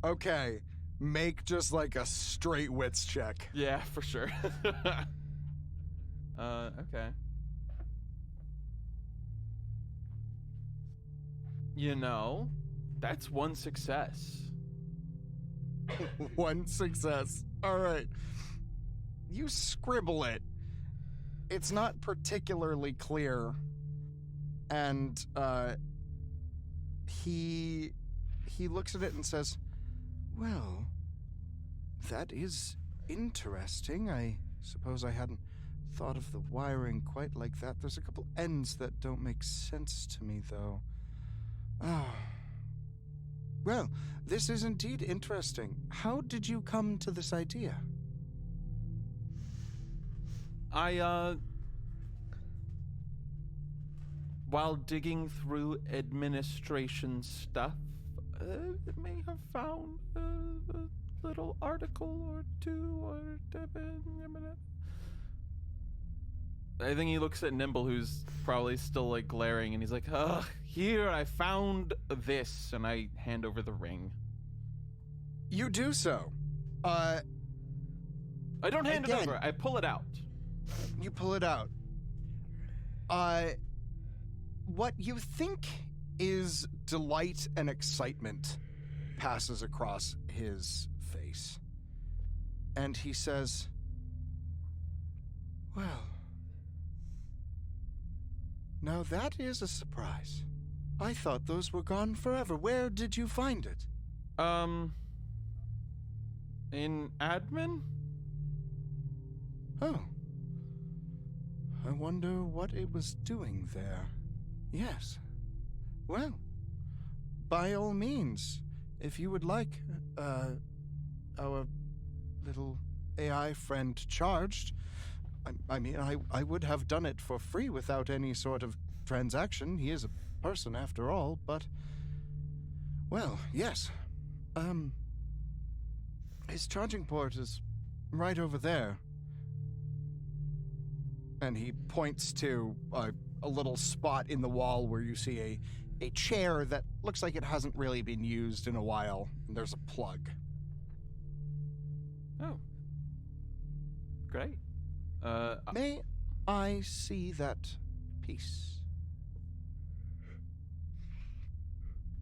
Okay. Make just like a straight wits check. Yeah, for sure. Okay. You know, that's one success. One success. All right. You scribble it. It's not particularly clear. And he looks at it and says, "Well, that is interesting. I suppose I hadn't thought of the wiring quite like that. There's a couple ends that don't make sense to me, though. Ah. Well, this is indeed interesting. How did you come to this idea?" While digging through administration stuff, may have found a little article or two, or I think he looks at Nimble, who's probably still like glaring, and he's like, "Ugh, here, I found this," and I hand over the ring. You do so. I don't hand Again. it over. I pull it out. You pull it out. What you think is delight and excitement passes across his face. And he says, well, now that is a surprise. I thought those were gone forever. Where did you find it? In admin? Oh. I wonder what it was doing there. Yes. Well, by all means, if you would like our little AI friend charged, I mean, I would have done it for free without any sort of transaction. He is a person after all, but, well, yes. His charging port is right over there. And he points to a little spot in the wall where you see a chair that looks like it hasn't really been used in a while. And there's a plug. Oh. Great. May I see that piece?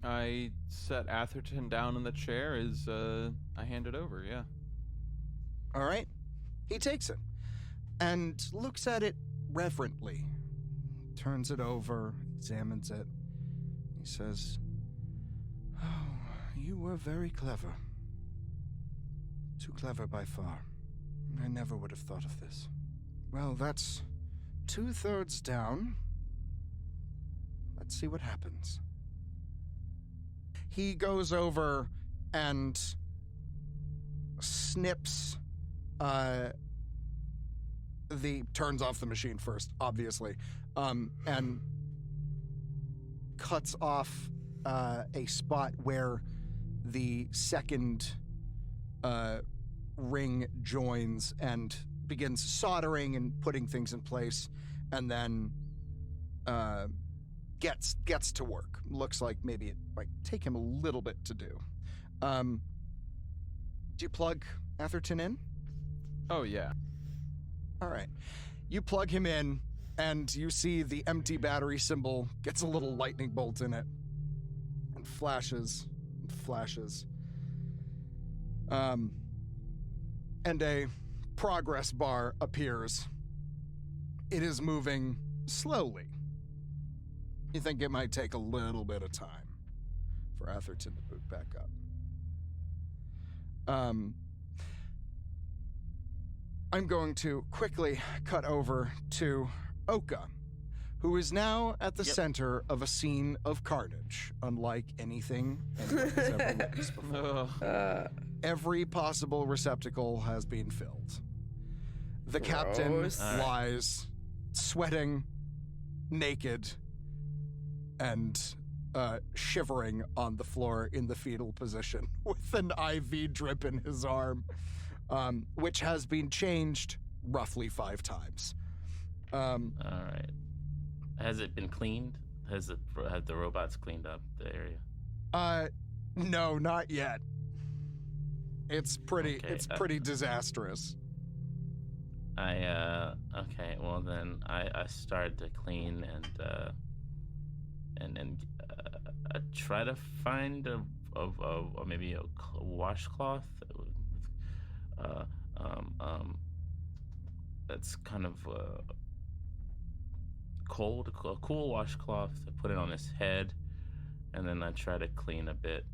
I set Atherton down in the chair as I hand it over, yeah. All right. He takes it and looks at it reverently. Turns it over, examines it. He says, oh, you were very clever. Too clever by far. I never would have thought of this. Well, that's 2/3 down. Let's see what happens. He goes over and snips turns off the machine first, obviously, and cuts off a spot where the second ring joins and begins soldering and putting things in place, and then gets to work. Looks like maybe it might take him a little bit to do. Do you plug Atherton in? Oh, yeah. All right. You plug him in, and you see the empty battery symbol gets a little lightning bolt in it, and flashes and flashes. And a progress bar appears. It is moving slowly. You think it might take a little bit of time for Atherton to boot back up. I'm going to quickly cut over to Oka, who is now at the center of a scene of carnage, unlike anything anyone has ever witnessed before. Every possible receptacle has been filled. The captain Gross. lies, sweating, naked, and shivering on the floor in the fetal position with an IV drip in his arm, which has been changed roughly 5 times. All right. Has it been cleaned? Have the robots cleaned up the area? No, not yet. It's pretty. Okay, it's pretty disastrous. Okay. Well, then I started to clean and I try to find maybe a washcloth. That's kind of a cool washcloth to put it on his head, and then I try to clean a bit.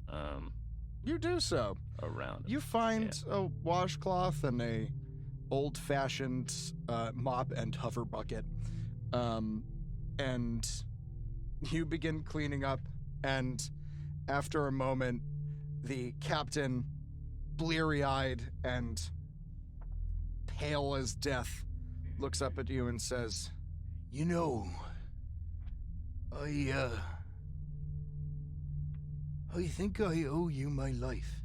You do so. Around. You find a washcloth and a old-fashioned mop and hover bucket, and you begin cleaning up. And after a moment, the captain, bleary-eyed and pale as death, looks up at you and says, "You know, I think I owe you my life."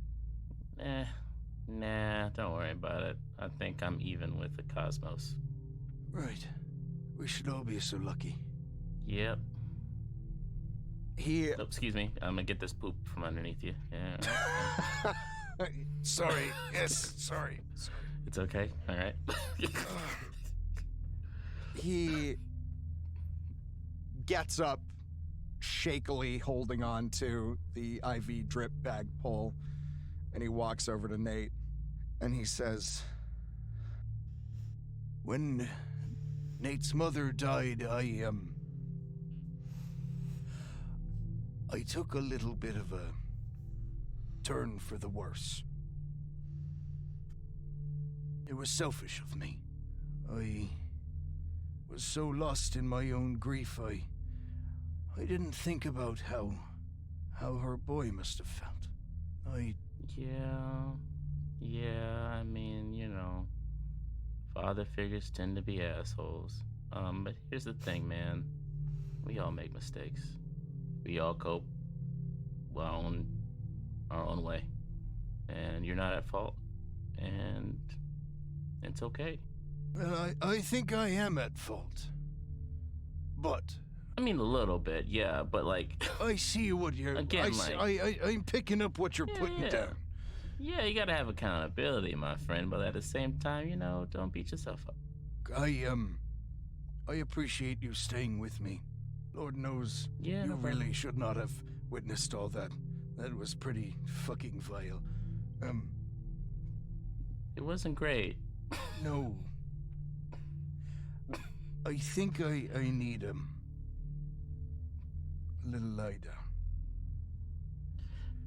Nah, don't worry about it. I think I'm even with the cosmos. Right. We should all be so lucky. Yep. He... Oh, excuse me. I'm gonna get this poop from underneath you. Yeah. Sorry. Yes, sorry. It's okay. All right. He gets up, shakily holding on to the IV drip bag pole, and he walks over to Nate, and he says, "When Nate's mother died, I took a little bit of a turn for the worse. It was selfish of me. I was so lost in my own grief, I didn't think about how her boy must have felt. Yeah, I mean, you know, father figures tend to be assholes. But here's the thing, man. We all make mistakes. We all cope our own way. And you're not at fault. And it's okay. Well, I think I am at fault. But I mean, a little bit, yeah, but like... I see what you're... Again, I'm picking up what you're putting down. Yeah, you gotta have accountability, my friend, but at the same time, you know, don't beat yourself up. I appreciate you staying with me. Lord knows Yeah, you no problem. really should not have witnessed all that. That was pretty fucking vile. It wasn't great. No. I think I need a little lie down.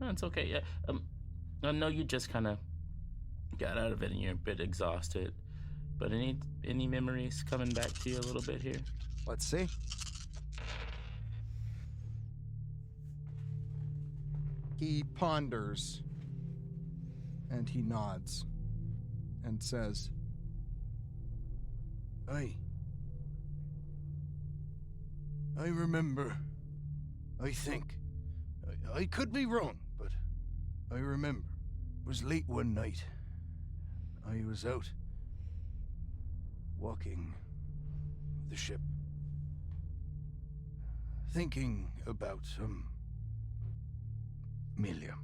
No, it's okay, yeah. I know you just kind of got out of it and you're a bit exhausted, but any memories coming back to you a little bit here? Let's see. He ponders and he nods and says, I remember. I think. I could be wrong, but I remember. It was late one night. I was out walking the ship, thinking about Amelia.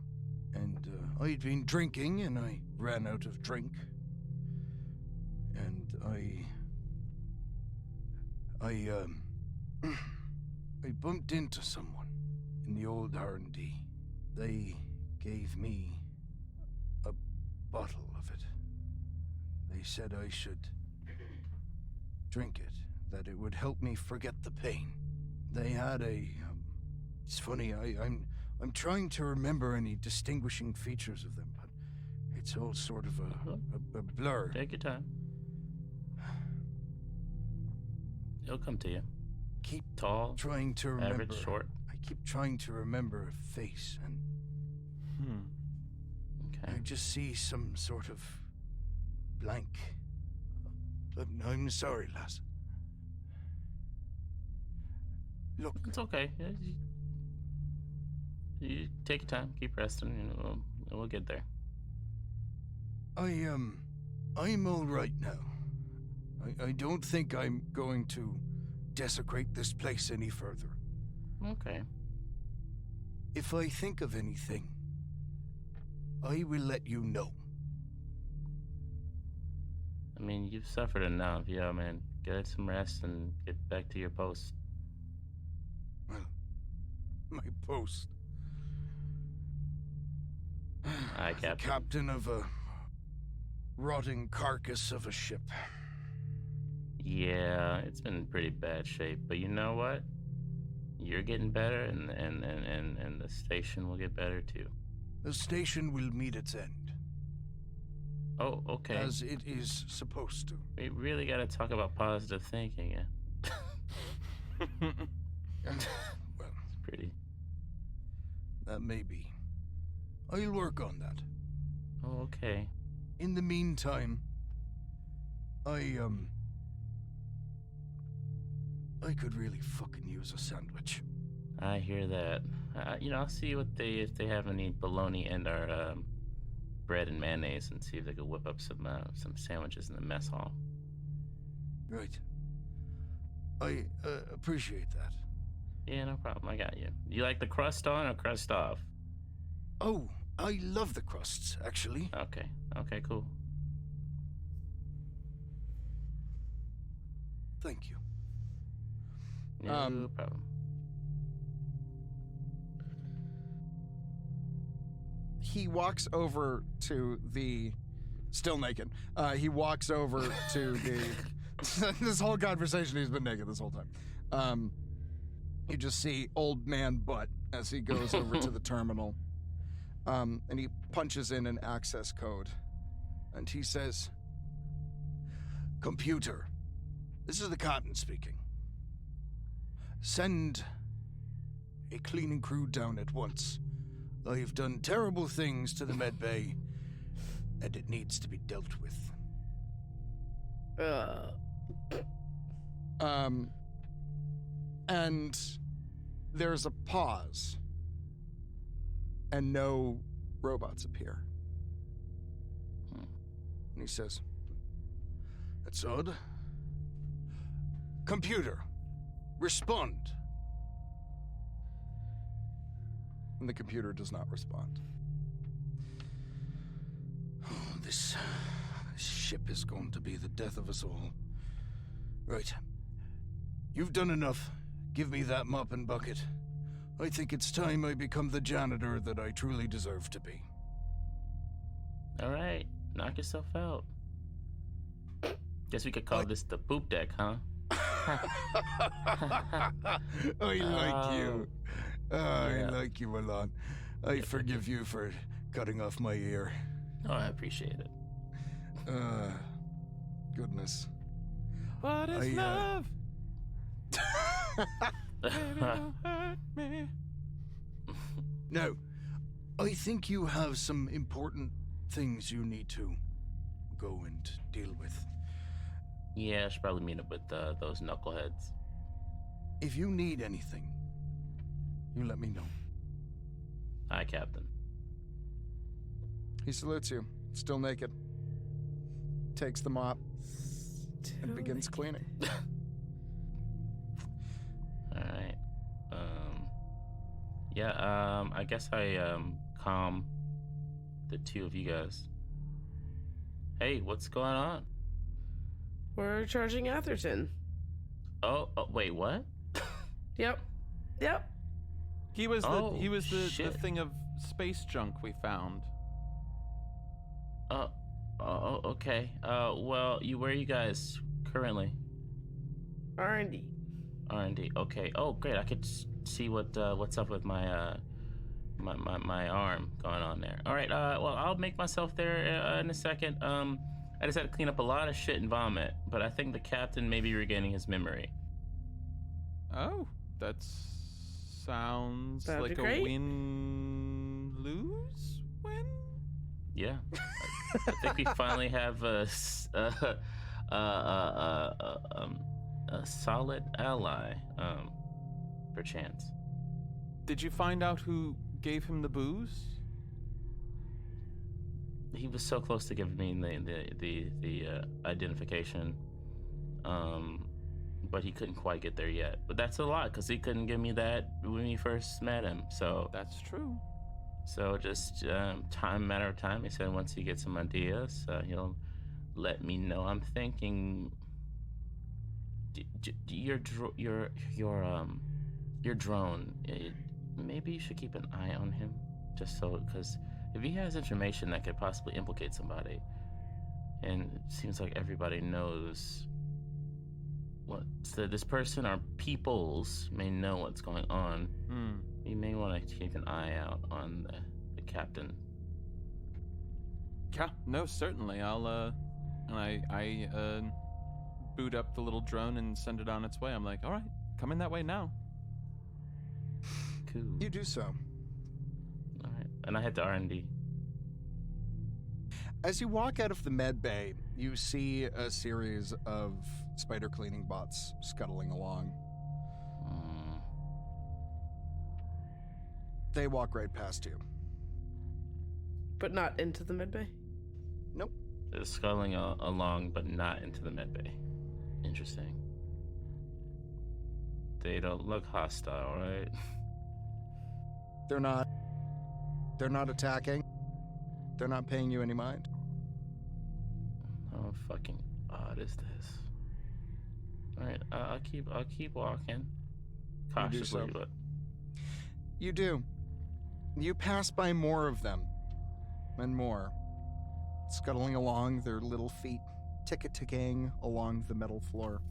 And I'd been drinking and I ran out of drink. And I bumped into someone in the old R&D. They gave me a bottle of it. They said I should drink it, that it would help me forget the pain. They had it's funny, I'm trying to remember any distinguishing features of them, but it's all sort of a blur. Take your time. It'll come to you. Keep Tall, trying to remember. average, short. I keep trying to remember a face, and Okay. I just see some sort of blank. I'm sorry, lass. Look, It's okay. Yeah, you take your time. Keep resting, and we'll get there. I'm all right now. I don't think I'm going to desecrate this place any further. Okay. If I think of anything, I will let you know. I mean, you've suffered enough. Yeah, man. Get some rest and get back to your post. Well, my post. Aye, The Captain. captain of a rotting carcass of a ship. Yeah, it's been in pretty bad shape, but you know what? You're getting better, and the station will get better too. The station will meet its end, Oh, okay. as it is supposed to. We really got to talk about positive thinking. Yeah, Well, it's pretty. that may be. I'll work on that. Oh, okay. In the meantime, I could really fucking use a sandwich. I hear that. I'll see what if they have any bologna and our bread and mayonnaise, and see if they could whip up some sandwiches in the mess hall. Right. I appreciate that. Yeah, no problem. I got you. You like the crust on or crust off? Oh, I love the crusts, actually. Okay. Okay, cool. Thank you. No problem. He walks over to the... Still naked. He walks over to the... This whole conversation, he's been naked this whole time. You just see old man butt as he goes over to the terminal. And he punches in an access code. And he says, "Computer, this is the captain speaking. Send a cleaning crew down at once. I've done terrible things to the med bay, and it needs to be dealt with." And there's a pause, and no robots appear. And he says, "That's odd. Computer, respond." And the computer does not respond. Oh, this ship is going to be the death of us all. Right. You've done enough. Give me that mop and bucket. I think it's time I become the janitor that I truly deserve to be. All right, knock yourself out. Guess we could call this the poop deck, huh? I like you. I Yeah. like you a lot. I forgive you for cutting off my ear. Oh, I appreciate it. Goodness. What is I, love? Baby, don't hurt me. No, I think you have some important things you need to go and deal with. Yeah, I should probably meet up with those knuckleheads. If you need anything, you let me know. Hi, Captain. He salutes you, still naked. Takes the mop and begins cleaning. All right. I guess I calm the two of you guys. Hey, what's going on? We're charging Atherton. Oh, wait, what? Yep. He was the shit. thing of space junk we found. Okay. Well, where are you guys currently? R&D. R&D. Okay. Oh, great. I could see what's up with my my arm going on there. All right. Well, I'll make myself there in a second. I just had to clean up a lot of shit and vomit, but I think the captain may be regaining his memory. Oh, that sounds That'd like be a great. win-lose win. Yeah. I think we finally have a solid ally, perchance. Did you find out who gave him the booze? He was so close to giving me the identification, but he couldn't quite get there yet. But that's a lot, because he couldn't give me that when we first met him. So That's true. just matter of time. He said once he gets some ideas, he'll let me know. I'm thinking your drone. Maybe you should keep an eye on him, just so, because if he has information that could possibly implicate somebody, and it seems like everybody knows this person or peoples may know what's going on. You may want to keep an eye out on the captain. Yeah, no, certainly. I'll and I boot up the little drone and send it on its way. I'm like, all right, coming that way now. Cool. You do so. All right, and I head to R&D. As you walk out of the med bay, you see a series of spider cleaning bots scuttling along. They walk right past you. But not into the medbay. Nope. They're scuttling along, but not into the medbay. Interesting. They don't look hostile, right? They're not attacking. They're not paying you any mind. How fucking odd is this? All right, I'll keep walking You do cautiously, so. but You do. You pass by more of them, and more, scuttling along, their little feet tick-a-ticking along the metal floor.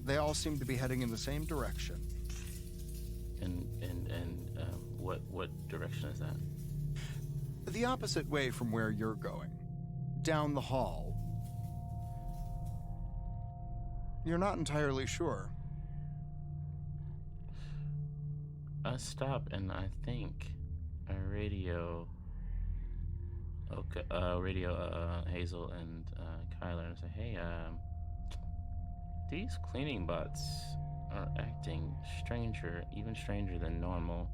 They all seem to be heading in the same direction. and what direction is that? The opposite way from where you're going. Down the hall. You're not entirely sure. I stop and I think I radio. Okay, Hazel and Kyler and say, "Hey, these cleaning bots are acting even stranger than normal.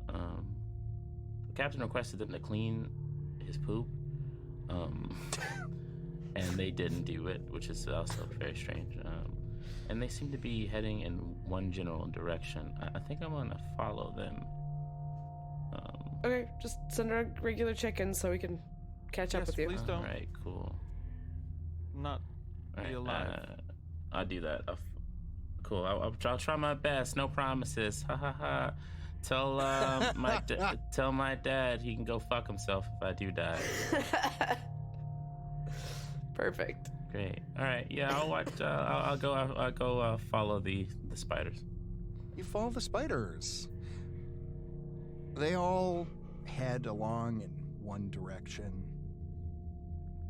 The captain requested them to clean his poop, and they didn't do it, which is also very strange. And they seem to be heading in one general direction. I think I'm gonna follow them. Okay, just send a regular check-in so we can catch up Yes, with you. please. don't. All right, cool. Not All be right, alive. I'll do that. Cool. I'll try my best. No promises. Ha ha ha. Tell tell my dad he can go fuck himself if I do die. Perfect. Great. All right. Yeah, I'll watch. I'll go follow the spiders. You follow the spiders. They all head along in one direction.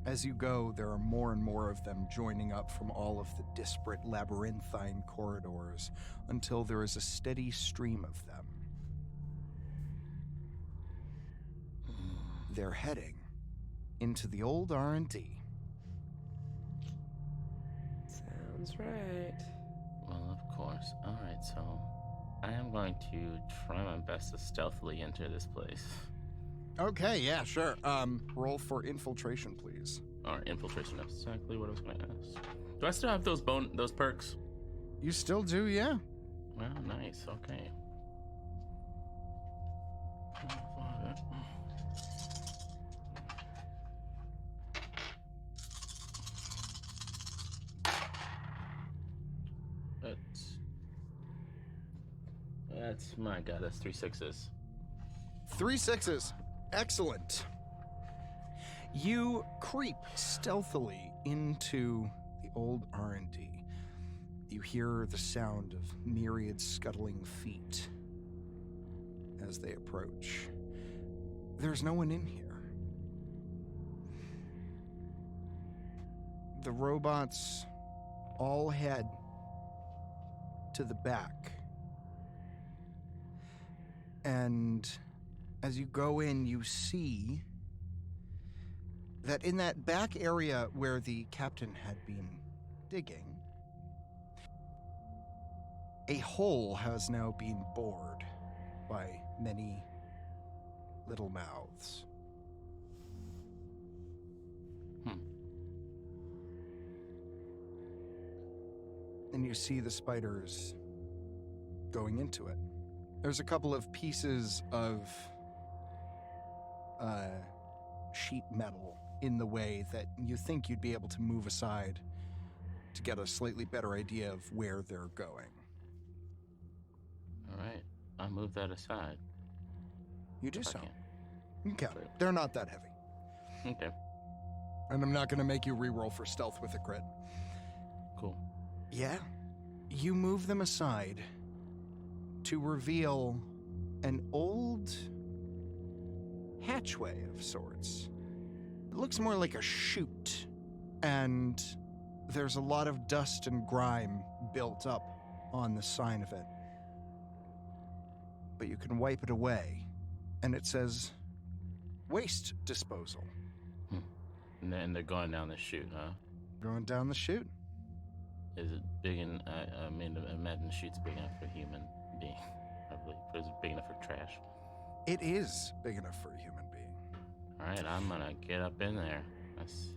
As you go, there are more and more of them joining up from all of the disparate labyrinthine corridors until there is a steady stream of them. They're heading into the old R&D. Sounds right. Well, of course. All right. So, I am going to try my best to stealthily enter this place. Okay, yeah, sure. Roll for infiltration, please. Or infiltration. That's exactly what I was going to ask. Do I still have those perks? You still do, yeah. Well, nice. Okay. That's my god. That's 3 6s. 3 6s. Excellent. You creep stealthily into the old R&D. You hear the sound of myriad scuttling feet as they approach. There's no one in here. The robots all head to the back. And as you go in, you see that in that back area where the captain had been digging, a hole has now been bored by many little mouths. And you see the spiders going into it. There's a couple of pieces of sheet metal in the way that you think you'd be able to move aside to get a slightly better idea of where they're going. All right. I'll move that aside. You do if I so. can. Okay. They're not that heavy. Okay. And I'm not going to make you re-roll for stealth with a crit. Cool. Yeah. You move them aside to reveal an old hatchway of sorts. It looks more like a chute, and there's a lot of dust and grime built up on the sign of it. But you can wipe it away, and it says waste disposal. And then they're going down the chute, huh? Going down the chute. Is it big enough? I mean, imagine the chute's big enough for a human being. Probably. But is it big enough for trash? It is big enough for a human being. All right, I'm gonna get up in there.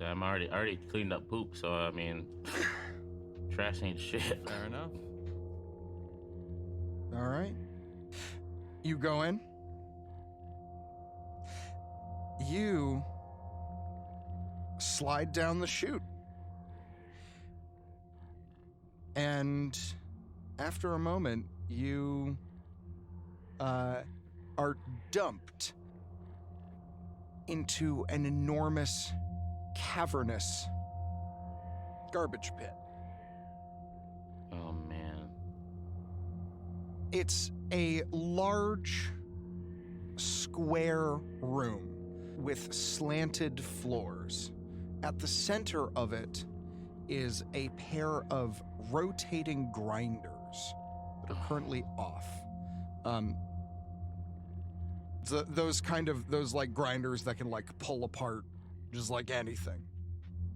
I'm already cleaned up poop, so I mean, trash ain't shit. Fair enough. All right. You go in. You slide down the chute. And after a moment, you are dumped into an enormous, cavernous garbage pit. Oh, man. It's a large, square room with slanted floors. At the center of it is a pair of rotating grinders that are currently off. Those grinders that can like pull apart just like anything,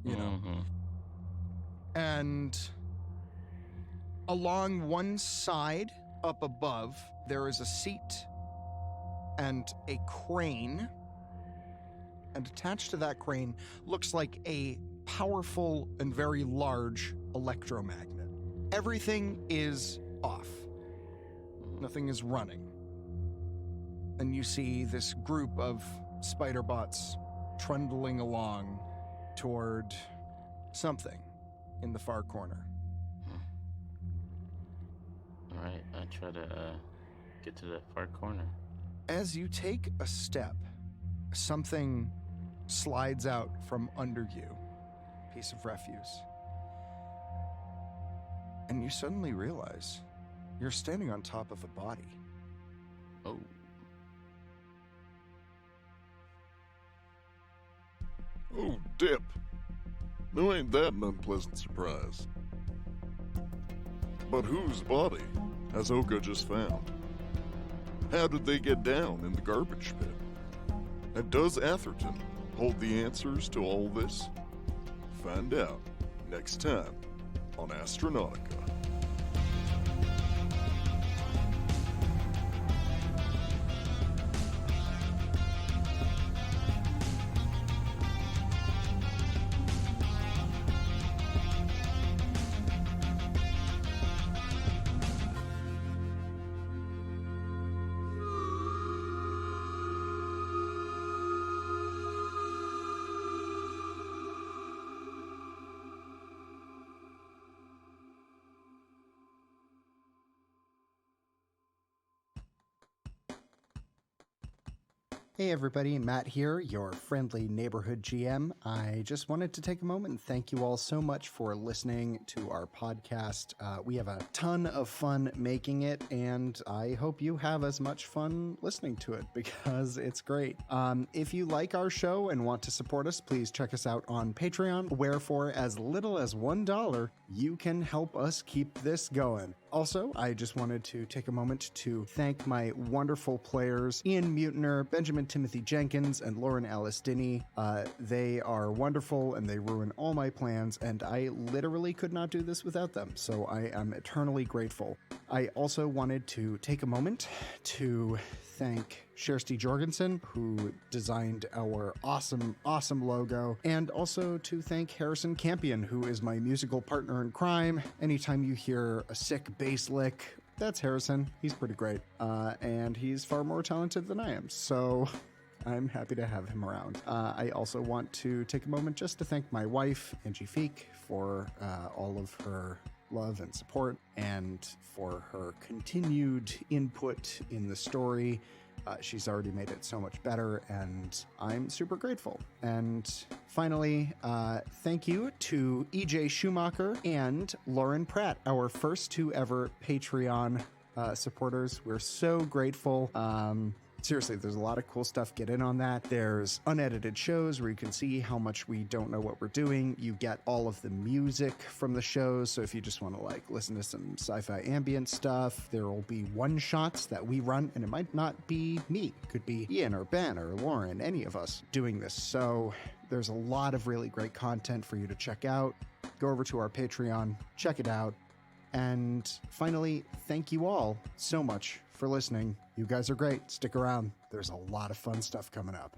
you know. And along one side up above, there is a seat and a crane. And attached to that crane looks like a powerful and very large electromagnet. Everything is off. Nothing is running. And you see this group of spider bots trundling along toward something in the far corner. All right, I try to get to that far corner. As you take a step, something slides out from under you, a piece of refuse. And you suddenly realize you're standing on top of a body. Oh. Oh, dip. Now ain't that an unpleasant surprise? But whose body has Oka just found? How did they get down in the garbage pit? And does Atherton hold the answers to all this? Find out next time on Astronautica. Hey everybody, Matt here, your friendly neighborhood GM. I just wanted to take a moment and thank you all so much for listening to our podcast. We have a ton of fun making it, and I hope you have as much fun listening to it because it's great. If you like our show and want to support us, please check us out on Patreon, where for as little as $1, you can help us keep this going. Also, I just wanted to take a moment to thank my wonderful players, Ian Mutiner, Benjamin Timothy Jenkins, and Lauren Alice Dinney. They are wonderful and they ruin all my plans, and I literally could not do this without them, so I am eternally grateful. I also wanted to take a moment to thank Shersty Jorgensen, who designed our awesome logo, and also to thank Harrison Campion, who is my musical partner in crime. Anytime you hear a sick bass lick, that's Harrison. He's pretty great, and he's far more talented than I am, so I'm happy to have him around. I also want to take a moment just to thank my wife, Angie Feek, for all of her love and support, and for her continued input in the story. She's already made it so much better, and I'm super grateful. And finally, thank you to EJ Schumacher and Lauren Pratt, our first two ever Patreon supporters. We're so grateful. Seriously, there's a lot of cool stuff. Get in on that. There's unedited shows where you can see how much we don't know what we're doing. You get all of the music from the shows. So if you just want to like listen to some sci-fi ambient stuff, there will be one-shots that we run, and it might not be me. It could be Ian or Ben or Lauren, any of us doing this. So there's a lot of really great content for you to check out. Go over to our Patreon, check it out. And finally, thank you all so much for listening. You guys are great. Stick around. There's a lot of fun stuff coming up.